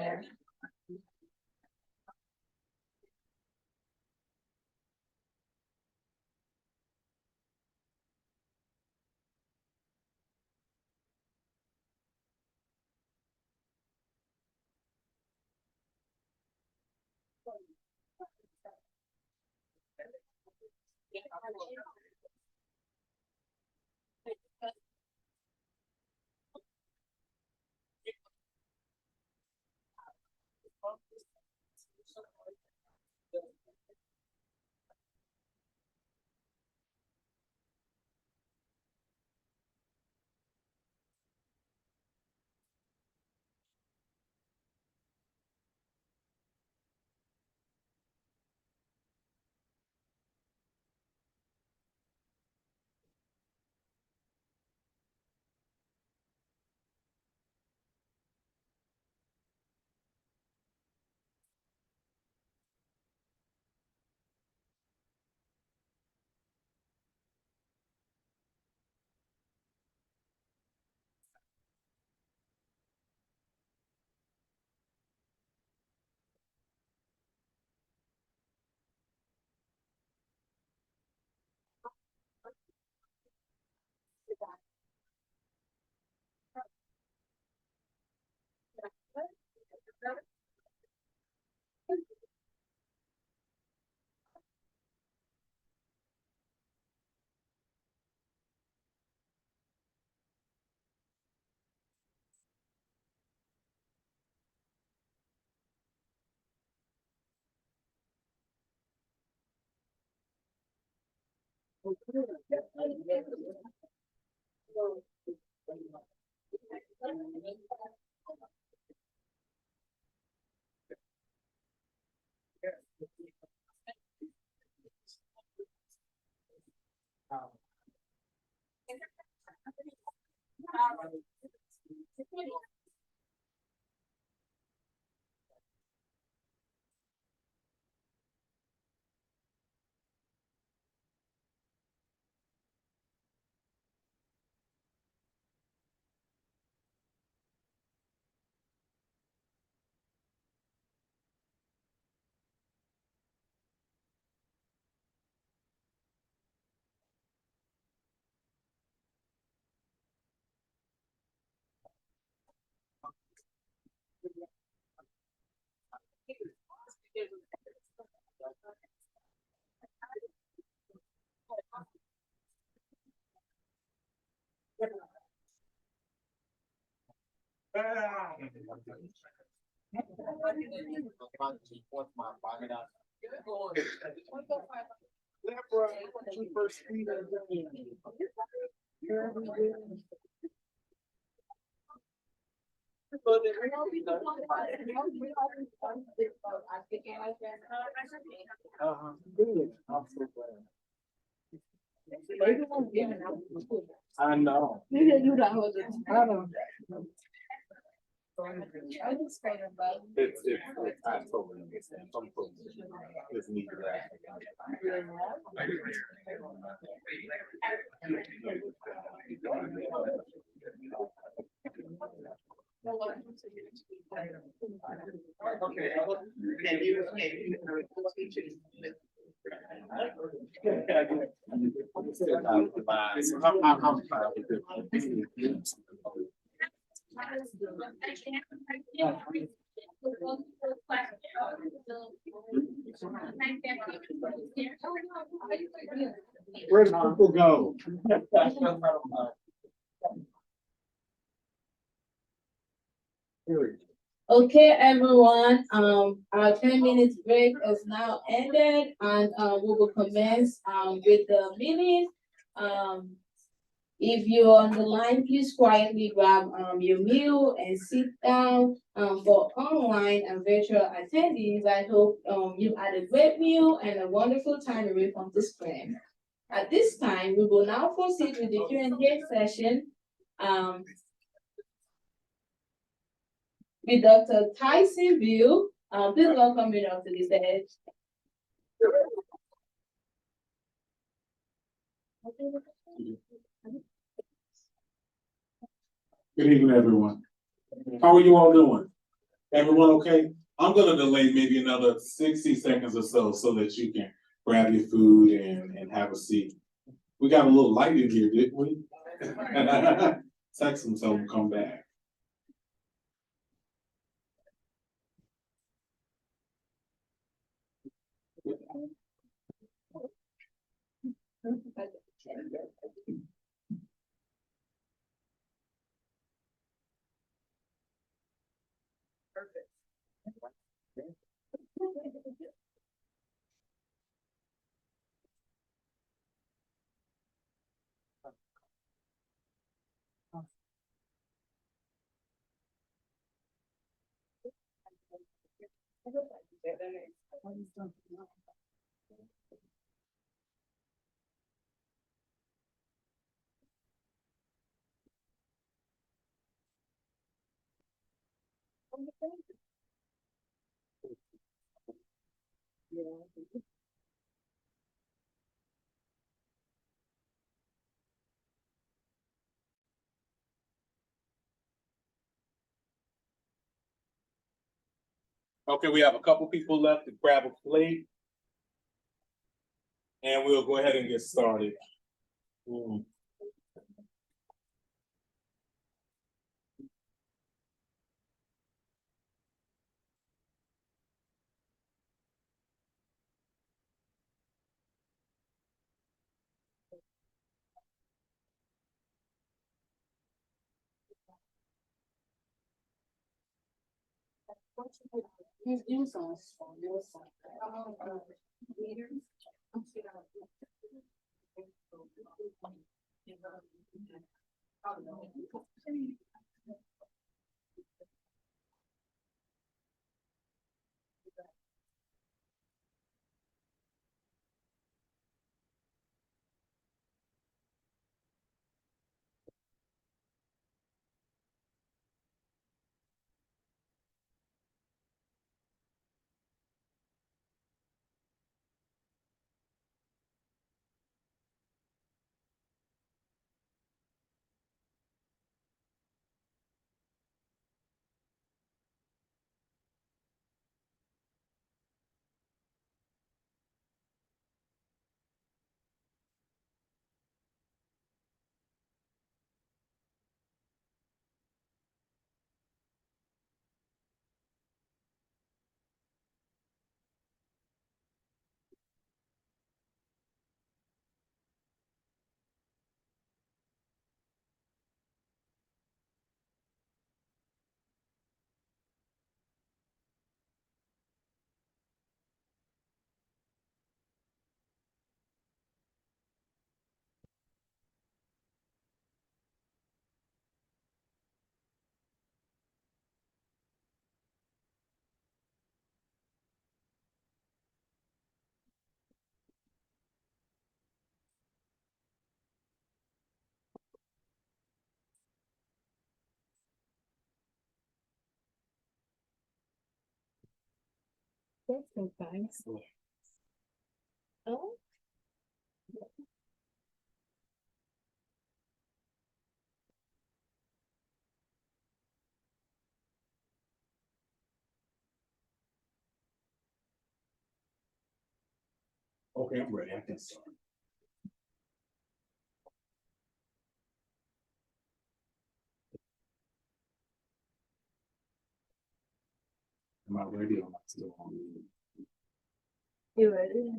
Good. I'm so glad. I know. I totally understand. Some folks just need to laugh. Okay. And you. I'm proud of it. Where do people go? Okay, everyone, our 10 minutes break is now ended and, we will commence, with the meeting. If you're on the line, please quietly grab, your meal and sit down. For online and virtual attendees, I hope, you had a great meal and a wonderful time away from the screen. At this time, we will now proceed with the Q&A session. With Dr. Tyson View. Please welcome me up to the stage. Good evening, everyone. How are you all doing? Everyone okay? I'm gonna delay maybe another 60 seconds or so that you can grab your food and have a seat. We got a little light in here, didn't we? Text them, tell them come back. Okay, we have a couple people left to grab a plate. And we'll go ahead and get started. That's so nice. Oh. Okay, I'm ready. I can start. Am I ready or am I still on? You ready?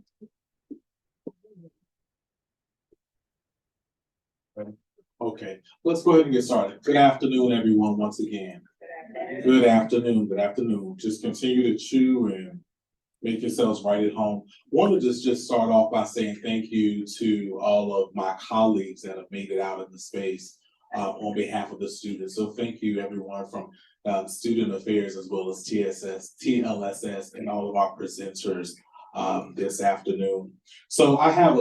Ready? Okay, let's go ahead and get started. Good afternoon, everyone, once again. Good afternoon, good afternoon. Just continue to chew and make yourselves right at home. Want to just start off by saying thank you to all of my colleagues that have made it out in the space on behalf of the students. So thank you, everyone from Student Affairs as well as TLSS, and all of our presenters this afternoon. So I have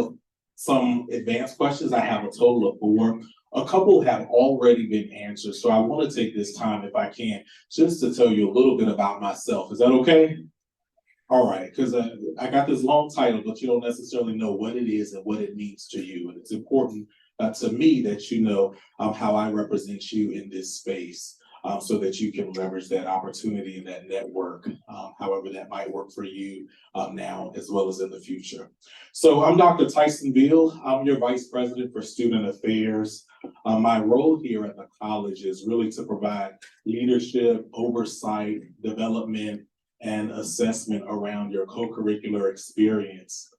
some advanced questions. I have a total of 4. A couple have already been answered. So I want to take this time, if I can, just to tell you a little bit about myself. Is that okay? All right, because I got this long title, but you don't necessarily know what it is and what it means to you. And it's important to me that you know how I represent you in this space so that you can leverage that opportunity and that network, however that might work for you now as well as in the future. So I'm Dr. Tyson Beal. I'm your Vice President for Student Affairs. My role here at the college is really to provide leadership, oversight, development, and assessment around your co-curricular experience.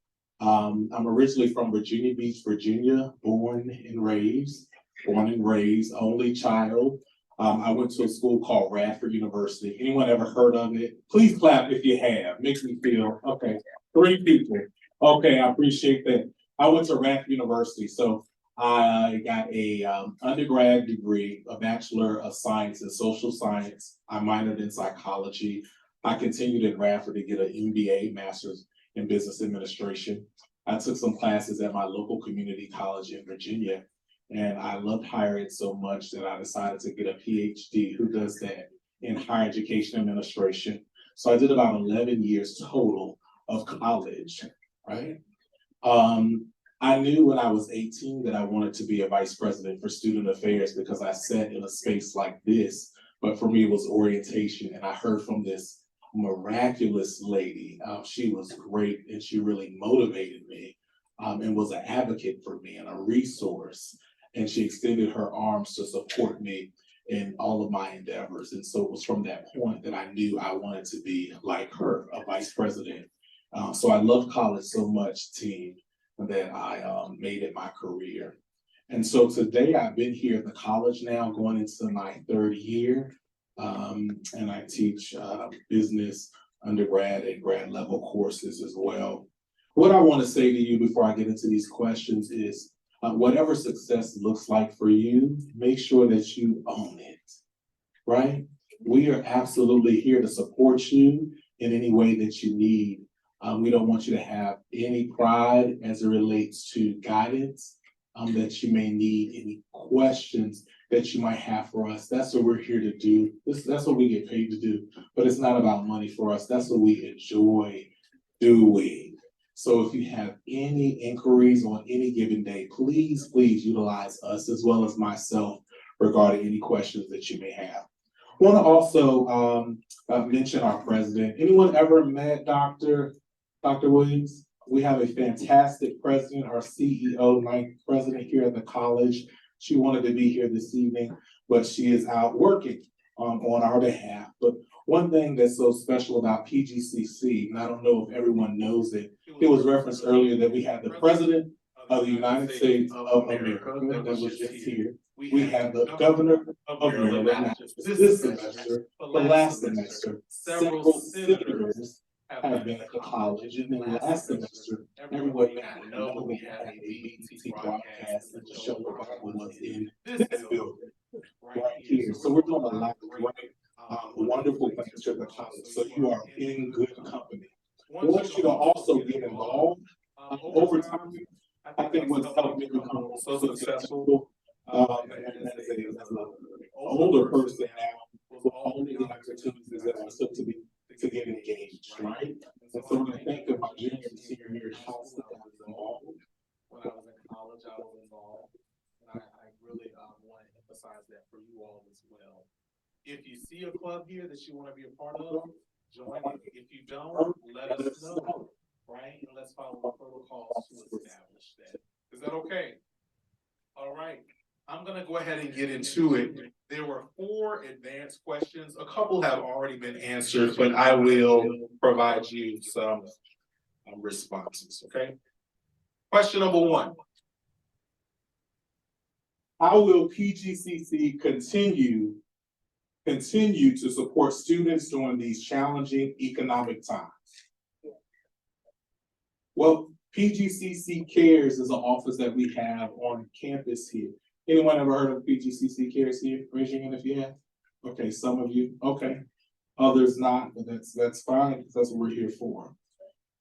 I'm originally from Virginia Beach, Virginia, born and raised, only child. I went to a school called Radford University. Anyone ever heard of it? Please clap if you have. Makes me feel, okay, 3 people. Okay, I appreciate that. I went to Radford University, so I got a undergrad degree, a Bachelor of Science in Social Science. I minored in psychology. I continued at Radford to get an MBA, Master's in Business Administration. I took some classes at my local community college in Virginia, and I loved higher ed so much that I decided to get a PhD. Who does that? In higher education administration. So I did about 11 years total of college, right? I knew when I was 18 that I wanted to be a vice president for student affairs because I sat in a space like this, but for me it was orientation, and I heard from this miraculous lady. She was great, and she really motivated me and was an advocate for me and a resource. And she extended her arms to support me in all of my endeavors. And so it was from that point that I knew I wanted to be like her, a vice president. So I love college so much, team, that I made it my career. And so today I've been here at the college now, going into my 3rd year. And I teach business, undergrad, and grad level courses as well. What I want to say to you before I get into these questions is whatever success looks like for you, make sure that you own it, right? We are absolutely here to support you in any way that you need. We don't want you to have any pride as it relates to guidance that you may need, any questions that you might have for us. That's what we're here to do. That's what we get paid to do, but it's not about money for us. That's what we enjoy doing. So if you have any inquiries on any given day, please utilize us as well as myself regarding any questions that you may have. I want to also mention our president. Anyone ever met Dr. Williams? We have a fantastic president, our CEO, 9th president here at the college. She wanted to be here this evening, but she is out working on our behalf. But one thing that's so special about PGCC, and I don't know if everyone knows it, it was referenced earlier that we have the President of the United States of America that was just here. We have the Governor of Maryland, not just this semester, but last semester. Several senators have been at the college, and then last semester, everyone know we had a BET broadcast and the show about was in this building right here. So we're doing a lot of great, wonderful things to the college. So you are in good company. I want you to also get involved over time. I think what's helped me become so successful and as an older person now, with all the opportunities that I took to get engaged, right? And so when I think of my junior and senior year in high school, I was involved. When I was in college, I was involved. And I really want to emphasize that for you all as well. If you see a club here that you want to be a part of, join it. If you don't, let us know, right? And let's follow the protocols to establish that. Is that okay? All right. I'm gonna go ahead and get into it. There were 4 advanced questions. A couple have already been answered, but I will provide you some responses, okay? Question number 1. How will PGCC continue to support students during these challenging economic times? Well, PGCC Cares is an office that we have on campus here. Anyone ever heard of PGCC Cares here? Raise your hand if you have. Okay, some of you, okay. Others not, but that's fine, because that's what we're here for.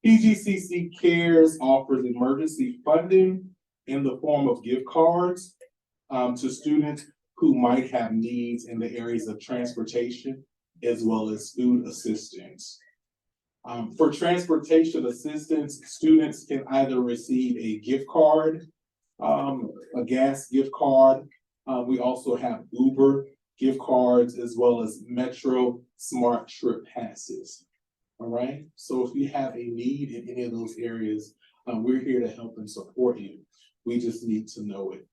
PGCC Cares offers emergency funding in the form of gift cards to students who might have needs in the areas of transportation as well as food assistance. For transportation assistance, students can either receive a gift card, a gas gift card. We also have Uber gift cards as well as Metro Smart Trip passes. All right. So if you have a need in any of those areas, we're here to help and support you. We just need to know it.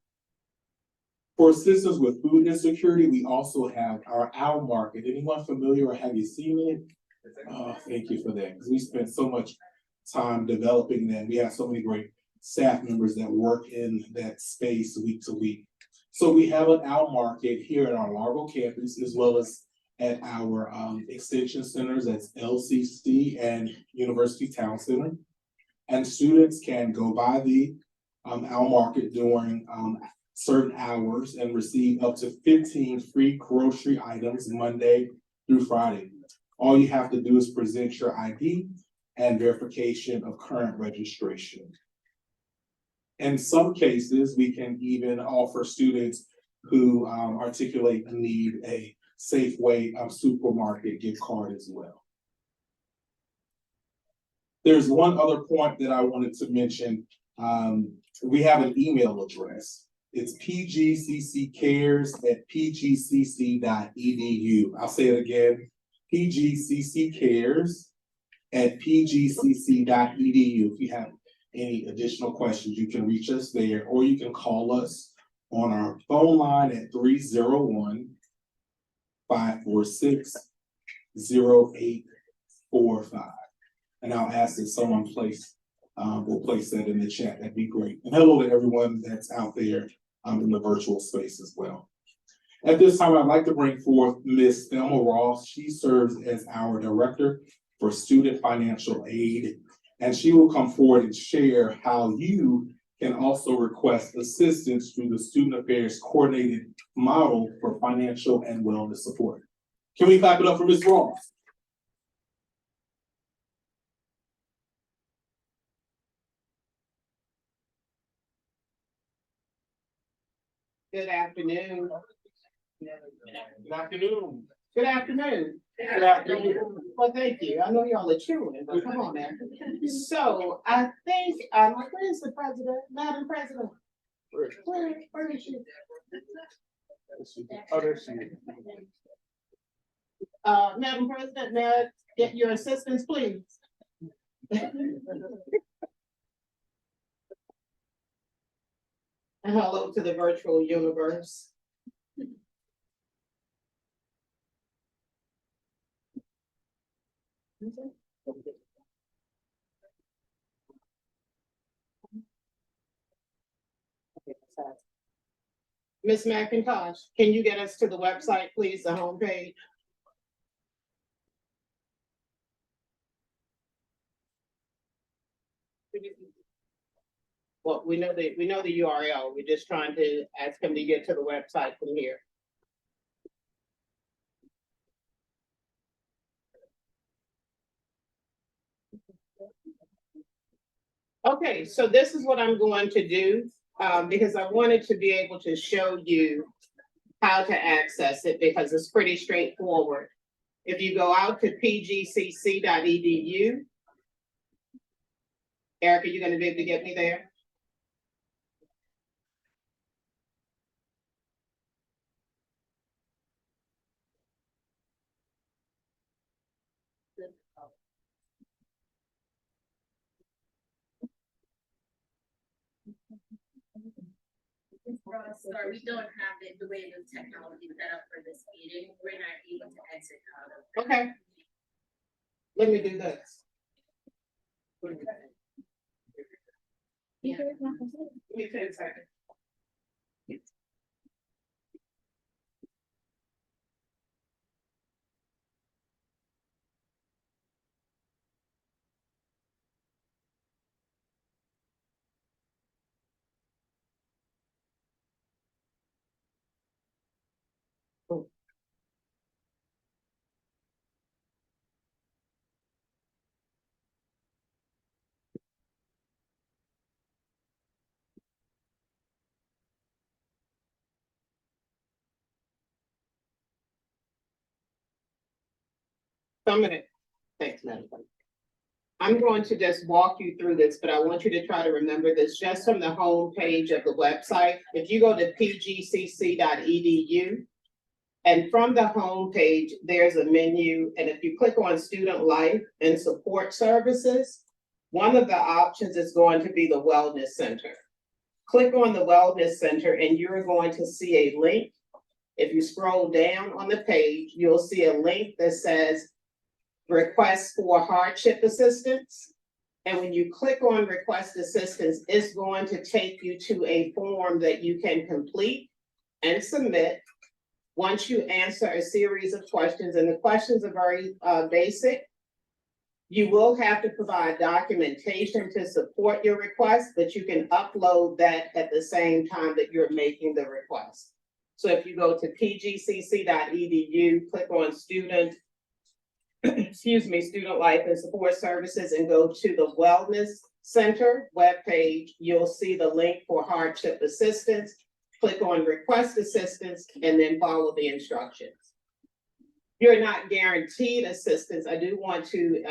For assistance with food insecurity, we also have our Owl Market. Anyone familiar or have you seen it? Oh, thank you for that, because we spent so much time developing that. We have so many great staff members that work in that space week to week. So we have an Owl Market here at our Largo campus, as well as at our extension centers, that's LCC and University Town Center. And students can go by the Owl Market during certain hours and receive up to 15 free grocery items Monday through Friday. All you have to do is present your ID and verification of current registration. In some cases, we can even offer students who articulate the need a Safeway supermarket gift card as well. There's one other point that I wanted to mention. We have an email address. It's pgcccares@pgcc.edu. I'll say it again, pgcccares@pgcc.edu. If you have any additional questions, you can reach us there, or you can call us on our phone line at 301-546-0845. And I'll ask that someone will place that in the chat. That'd be great. And hello to everyone that's out there in the virtual space as well. At this time, I'd like to bring forth Ms. Thelma Ross. She serves as our Director for Student Financial Aid, and she will come forward and share how you can also request assistance through the Student Affairs Coordinated Model for Financial and Wellness Support. Can we clap it up for Ms. Ross? Good afternoon. Good afternoon. Good afternoon. Good afternoon. Well, thank you. I know y'all are chewing, but come on now. So I think, where is the president, Madam President? Where is she? Oh, there she is. Madam President, may I get your assistance, please? Hello to the virtual universe. Ms. McIntosh, can you get us to the website, please, the homepage? Well, we know the URL. We're just trying to ask him to get to the website from here. Okay, so this is what I'm going to do, because I wanted to be able to show you how to access it, because it's pretty straightforward. If you go out to pgcc.edu, Erica, you gonna be able to get me there? Sorry, we don't have the way the technology set up for this meeting, we're not able to exit out of. Okay. Let me do this. Yeah. Give me 10 seconds. I'm gonna, thanks, Madam Clerk. I'm going to just walk you through this, but I want you to try to remember this just from the home page of the website. If you go to pgcc.edu, and from the home page, there's a menu, and if you click on Student Life and Support Services, one of the options is going to be the Wellness Center. Click on the Wellness Center and you're going to see a link. If you scroll down on the page, you'll see a link that says Request for Hardship Assistance. And when you click on Request Assistance, it's going to take you to a form that you can complete and submit. Once you answer a series of questions, and the questions are very basic, you will have to provide documentation to support your request, but you can upload that at the same time that you're making the request. So if you go to pgcc.edu, click on Student Life and Support Services and go to the Wellness Center webpage, you'll see the link for hardship assistance. Click on Request Assistance and then follow the instructions. You're not guaranteed assistance. I do want to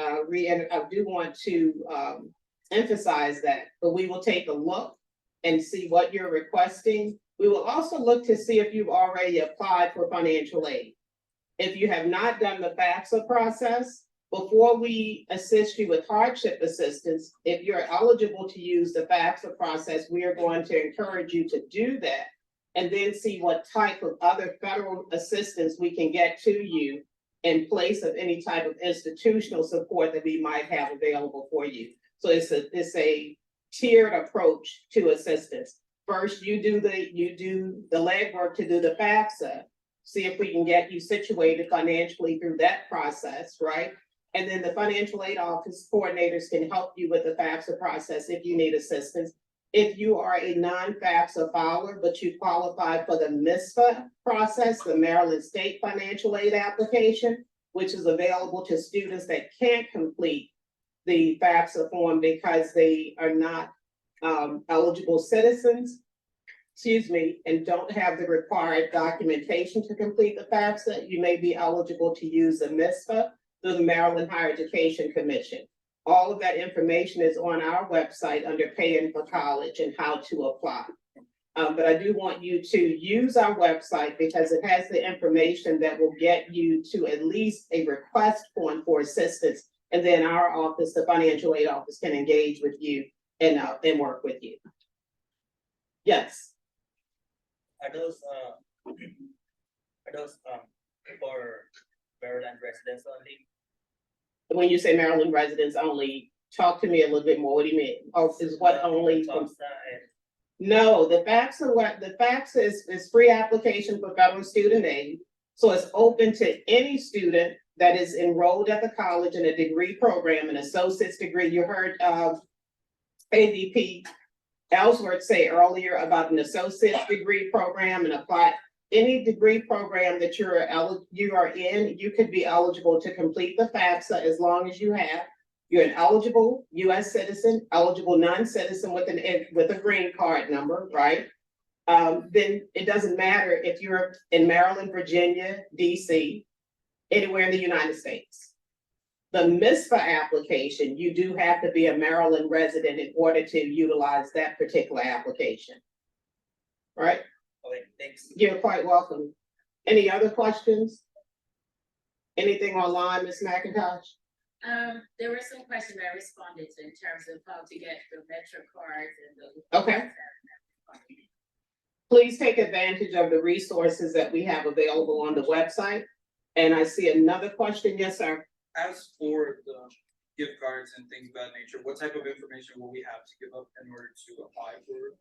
emphasize that, but we will take a look and see what you're requesting. We will also look to see if you've already applied for financial aid. If you have not done the FAFSA process, before we assist you with hardship assistance, if you're eligible to use the FAFSA process, we are going to encourage you to do that and then see what type of other federal assistance we can get to you in place of any type of institutional support that we might have available for you. So it's a tiered approach to assistance. First, you do the legwork to do the FAFSA, see if we can get you situated financially through that process, right? And then the financial aid office coordinators can help you with the FAFSA process if you need assistance. If you are a non-FAFSA filer, but you qualify for the MISFA process, the Maryland State Financial Aid Application, which is available to students that can't complete the FAFSA form because they are not eligible citizens, and don't have the required documentation to complete the FAFSA, you may be eligible to use the MISFA through the Maryland Higher Education Commission. All of that information is on our website under Paying for College and how to apply. But I do want you to use our website because it has the information that will get you to at least a request form for assistance. And then our office, the financial aid office, can engage with you and work with you. Yes. Are those for Maryland residents only? When you say Maryland residents only, talk to me a little bit more. What do you mean? Oh, is what only? No, the FAFSA is free application for federal student aid. So it's open to any student that is enrolled at the college in a degree program, an associate's degree. You heard AVP Ellsworth say earlier about an associate's degree program and apply any degree program that you are in, you could be eligible to complete the FAFSA as long as you're an eligible US citizen, eligible non-citizen with a green card number, right? Then it doesn't matter if you're in Maryland, Virginia, DC, anywhere in the United States. The MISFA application, you do have to be a Maryland resident in order to utilize that particular application. Right? Okay, thanks. You're quite welcome. Any other questions? Anything online, Ms. McIntosh? There were some questions I responded to in terms of how to get the Metro cards and the. Okay. Please take advantage of the resources that we have available on the website. And I see another question. Yes, sir. As for the gift cards and things of that nature, what type of information will we have to give up in order to apply for?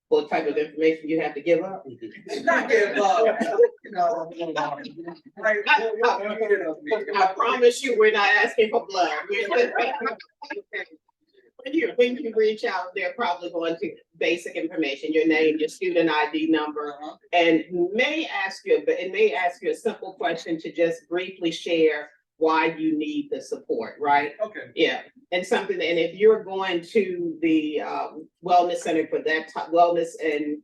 What type of information you have to give up? Not give up, you know. Right. I promise you, we're not asking for blood. When you reach out, they're probably going to basic information, your name, your student ID number, and may ask you a simple question to just briefly share why you need the support, right? Okay. Yeah, and if you're going to the wellness center for that wellness and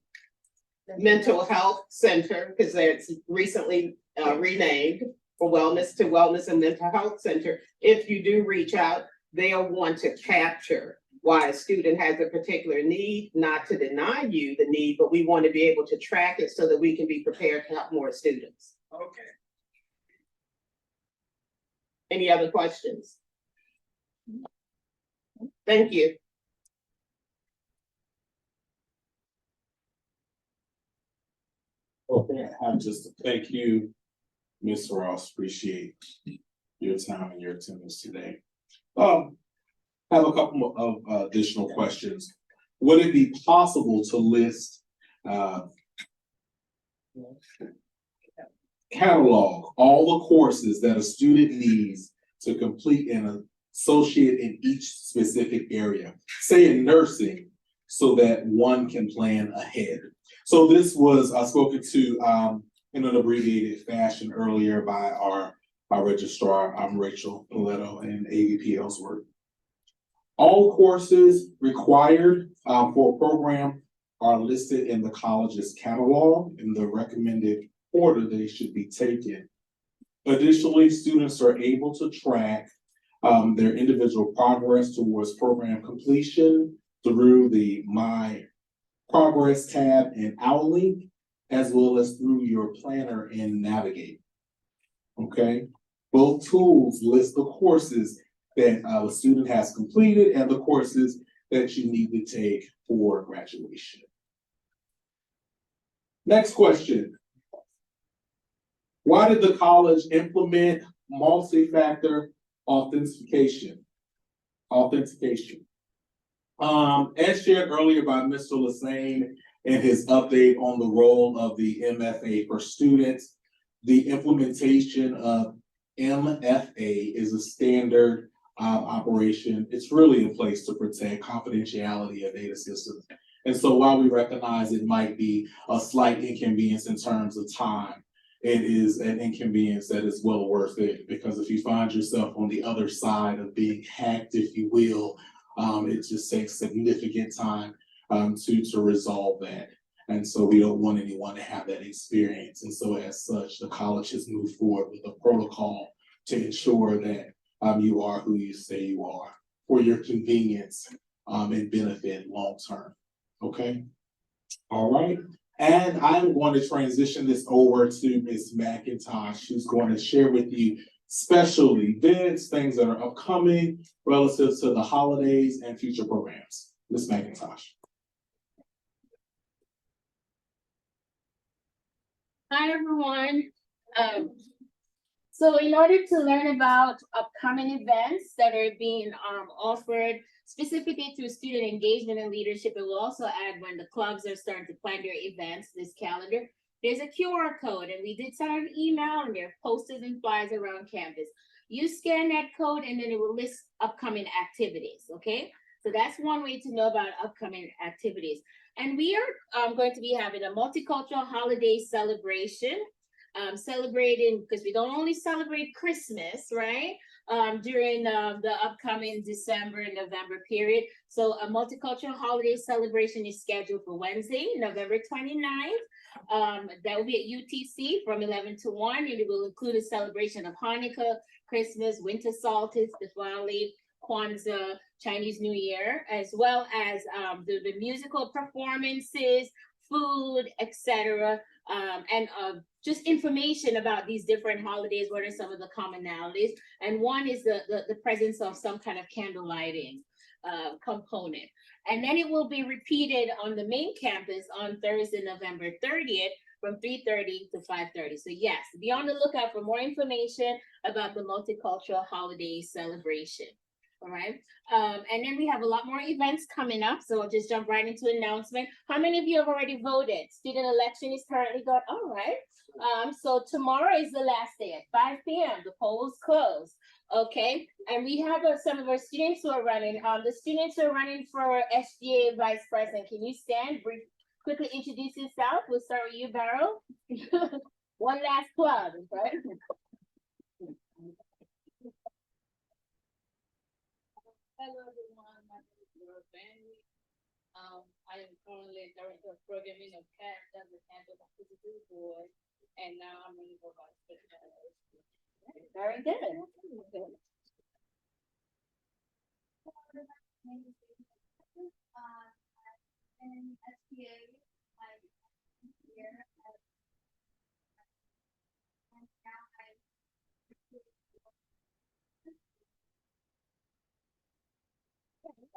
mental health center, because it's recently renamed for wellness and mental health center, if you do reach out, they'll want to capture why a student has a particular need, not to deny you the need, but we want to be able to track it so that we can be prepared to help more students. Okay. Any other questions? Thank you. Okay, I'm just to thank you, Ms. Ross. Appreciate your time and your attendance today. I have a couple of additional questions. Would it be possible to list catalog all the courses that a student needs to complete an associate in each specific area, say in nursing, so that one can plan ahead? So this was spoken to in an abbreviated fashion earlier by our registrar, Rachel Paletto and AVP Ellsworth. All courses required for a program are listed in the college's catalog in the recommended order they should be taken. Additionally, students are able to track their individual progress towards program completion through the My Progress tab in Owly, as well as through your planner in Navigate. Okay, both tools list the courses that a student has completed and the courses that you need to take for graduation. Next question. Why did the college implement multi-factor authentication? As shared earlier by Mr. Lassane in his update on the role of the MFA for students, the implementation of MFA is a standard operation. It's really in place to protect confidentiality of data systems. And so while we recognize it might be a slight inconvenience in terms of time, it is an inconvenience that is well worth it, because if you find yourself on the other side of being hacked, if you will, it just takes significant time to resolve that. And so we don't want anyone to have that experience. And so as such, the college has moved forward with a protocol to ensure that you are who you say you are for your convenience and benefit long-term. Okay. All right. And I'm going to transition this over to Ms. McIntosh, who's going to share with you special events, things that are upcoming relative to the holidays and future programs. Ms. McIntosh. Hi, everyone. So in order to learn about upcoming events that are being offered specifically through student engagement and leadership, it will also add when the clubs are starting to plan their events, this calendar, there's a QR code, and we did send an email, and there are posters and flyers around campus. You scan that code and then it will list upcoming activities, okay? So that's one way to know about upcoming activities. And we are going to be having a multicultural holiday celebration, celebrating, because we don't only celebrate Christmas, right? during the upcoming December and November period. So a multicultural holiday celebration is scheduled for Wednesday, November 29th. That will be at UTC from 11 to 1, and it will include a celebration of Hanukkah, Christmas, winter solstice, Diwali, Kwanzaa, Chinese New Year, as well as the musical performances, food, etc. And just information about these different holidays. What are some of the commonalities? And one is the presence of some kind of candle lighting component. And then it will be repeated on the main campus on Thursday, November 30th from 3:30 to 5:30. So yes, be on the lookout for more information about the multicultural holiday celebration. All right. And then we have a lot more events coming up. So I'll just jump right into announcement. How many of you have already voted? Student election is currently going. All right. So tomorrow is the last day at 5 p.m. The polls close. Okay. And we have some of our students who are running. The students who are running for SGA vice president. Can you stand? Quickly introduce yourself. We'll start with you, Beryl. One last club, right? Hello everyone, my name is Laura Bailey. I am currently director of programming of CAT, that's the campus activity board, and now I'm running for vice president. Very good. And SGA, I'm here and now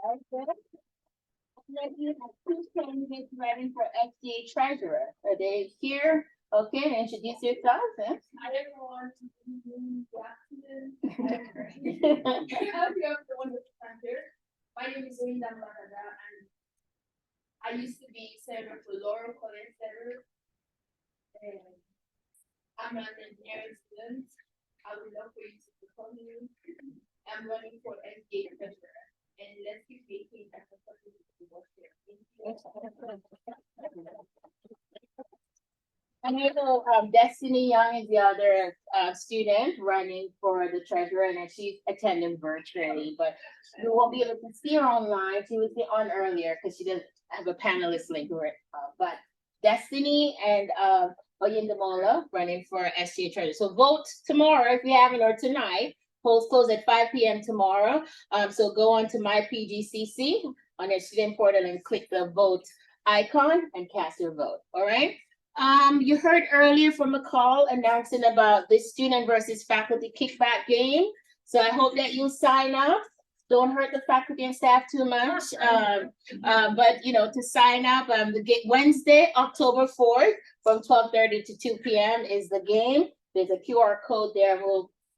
Very good. And then you have two candidates running for SGA treasurer. Are they here? Okay, introduce yourselves. Hi everyone. Good afternoon. I hope you have the wonderful time here. My name is Linda Marada, and I used to be senator for Laurel College Center. And I'm an engineering student. I would love for you to become me. I'm running for SGA treasurer. And let's keep making that to work here. And you know, Destiny Young is the other student running for the treasurer, and she's attending virtually, but you won't be able to see her online. She was on earlier because she doesn't have a panelist link. But Destiny and Oyindamola running for SGA treasurer. So vote tomorrow if you haven't, or tonight. Polls close at 5 p.m. tomorrow. So go on to my PGCC on their student portal and click the vote icon and cast your vote. All right. You heard earlier from McCall announcing about the student versus faculty kickback game. So I hope that you sign up. Don't hurt the faculty and staff too much. But you know, to sign up, Wednesday, October 4th from 12:30 to 2 p.m. is the game. There's a QR code there.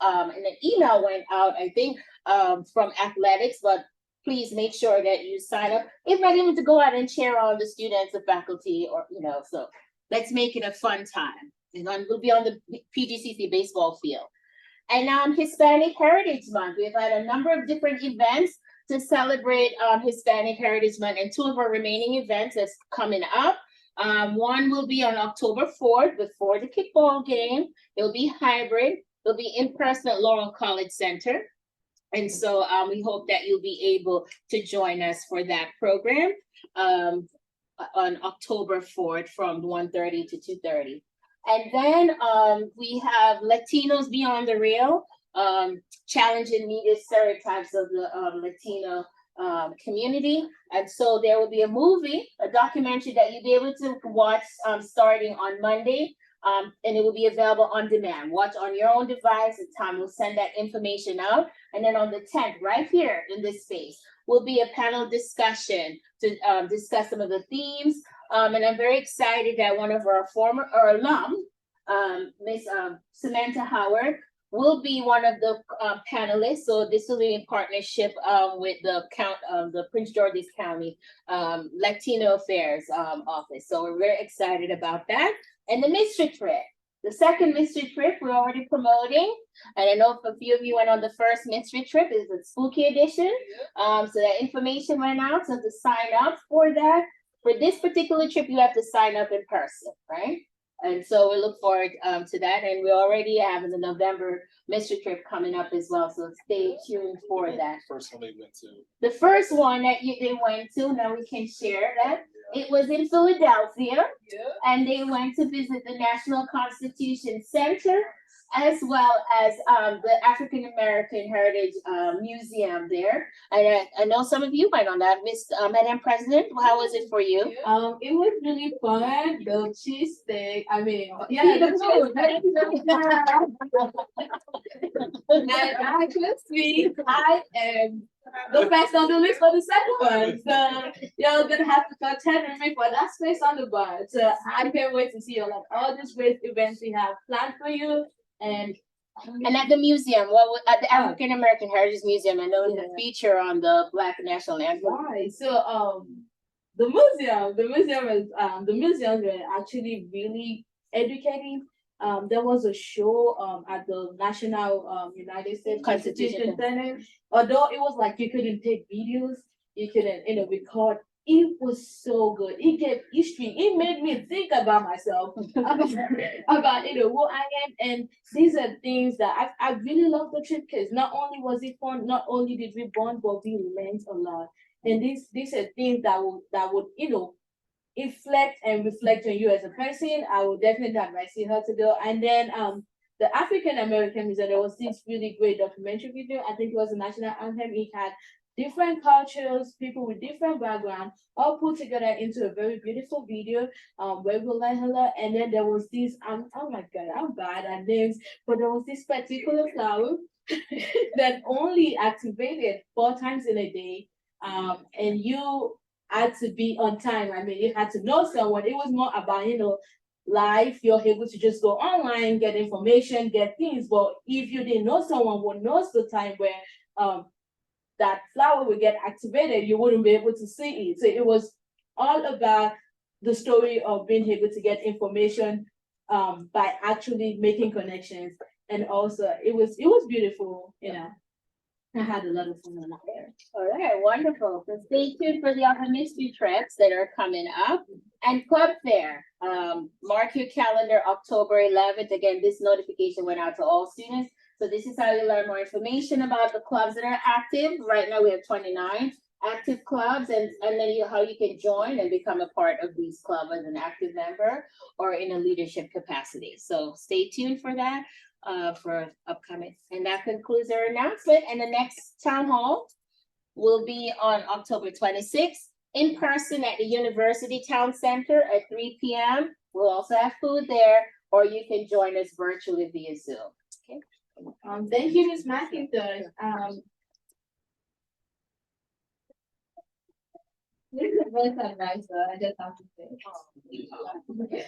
And an email went out, I think, from athletics, but please make sure that you sign up. If not even to go out and cheer on the students, the faculty, or, you know, so let's make it a fun time. We'll be on the PGCC baseball field. And Hispanic Heritage Month. We've had a number of different events to celebrate Hispanic Heritage Month, and two of our remaining events that's coming up. One will be on October 4th before the kickball game. It'll be hybrid. It'll be in person at Laurel College Center. And so we hope that you'll be able to join us for that program on October 4th from 1:30 to 2:30. And then we have Latinos Beyond the Rail, challenging media stereotypes of the Latino community. And so there will be a documentary that you'll be able to watch starting on Monday. And it will be available on demand. Watch on your own device. Tom will send that information out. And then on the 10th, right here in this space, will be a panel discussion to discuss some of the themes. And I'm very excited that one of our alum, Miss Samantha Howard, will be one of the panelists. So this will be in partnership with the Prince George's County Latino Affairs Office. So we're very excited about that. And the mystery trip, the second mystery trip we're already promoting. And I know a few of you went on the first mystery trip, is the spooky edition. So that information went out. So to sign up for that, for this particular trip, you have to sign up in person, right? And so we look forward to that, and we already have the November mystery trip coming up as well, so stay tuned for that. First one they went to. The first one that they went to, now we can share that. It was in Philadelphia, and they went to visit the National Constitution Center, as well as the African American Heritage Museum there. And I know some of you might know that. Madam President, how was it for you? It was really fun. The cheesesteak, I mean, yeah, the food. And I just mean I am the best on the list for the second one. So you're gonna have to contend with me for that space on the bar. So I can't wait to see all these great events we have planned for you. And at the museum, at the African American Heritage Museum, I know the feature on the Black National Anthem. Right. So the museums were actually really educating. There was a show at the National United States Constitution Center. Although it was like you couldn't take videos, you couldn't record. It was so good. It gave history. It made me think about myself, about who I am. And these are things that I really love the trip, because not only was it fun, not only did we bond, but we learned a lot. And these are things that would inflect and reflect on you as a person. I would definitely advise her to go. And then the African American Museum, there was this really great documentary video. I think it was the National Anthem. It had different cultures, people with different backgrounds, all put together into a very beautiful video, where we learn a lot. And then there was this, oh my God, I'm bad at names, but there was this particular flower that only activated 4 times in a day. And you had to be on time. I mean, you had to know someone. It was more about, life. You're able to just go online, get information, get things. But if you didn't know someone who knows the time where that flower would get activated, you wouldn't be able to see it. So it was all about the story of being able to get information by actually making connections. And also it was beautiful, I had a lot of fun on that there. All right, wonderful. So stay tuned for the other mystery trips that are coming up. And Club Fair, mark your calendar, October 11th. Again, this notification went out to all students. So this is how you learn more information about the clubs that are active. Right now we have 29 active clubs, and then how you can join and become a part of these clubs as an active member or in a leadership capacity. So stay tuned for that. For upcoming. And that concludes our announcement. And the next town hall will be on October 26th in person at the University Town Center at 3 p.m. We'll also have food there, or you can join us virtually via Zoom. Okay. Thank you, Ms. McIntosh. This is a voice advisor. I just have to say.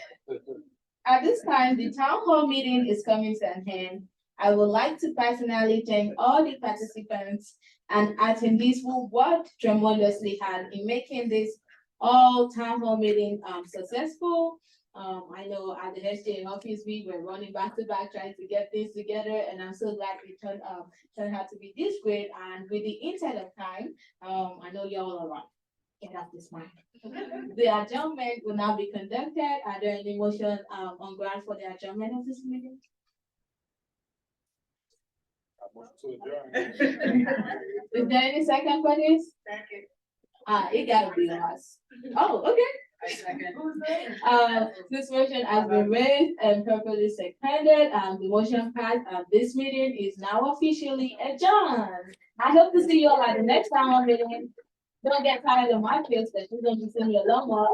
At this time, the town hall meeting is coming to an end. I would like to personally thank all the participants and attendees who worked tremendously hard in making this all town hall meeting successful. I know at the SGA office, we were running back to back trying to get things together, and I'm so glad it turned out to be this great. And with the insight of time, I know y'all are right. Get out this mind. The adjournment will now be conducted. Are there any motions on ground for the adjournment of this meeting? Is there any second for this? Second. It gotta be us. Oh, okay. I second. This motion has been raised and properly seconded. The motion passed. This meeting is now officially adjourned. I hope to see you all at the next town meeting. Don't get tired of my kids, because you're going to send me a lot more.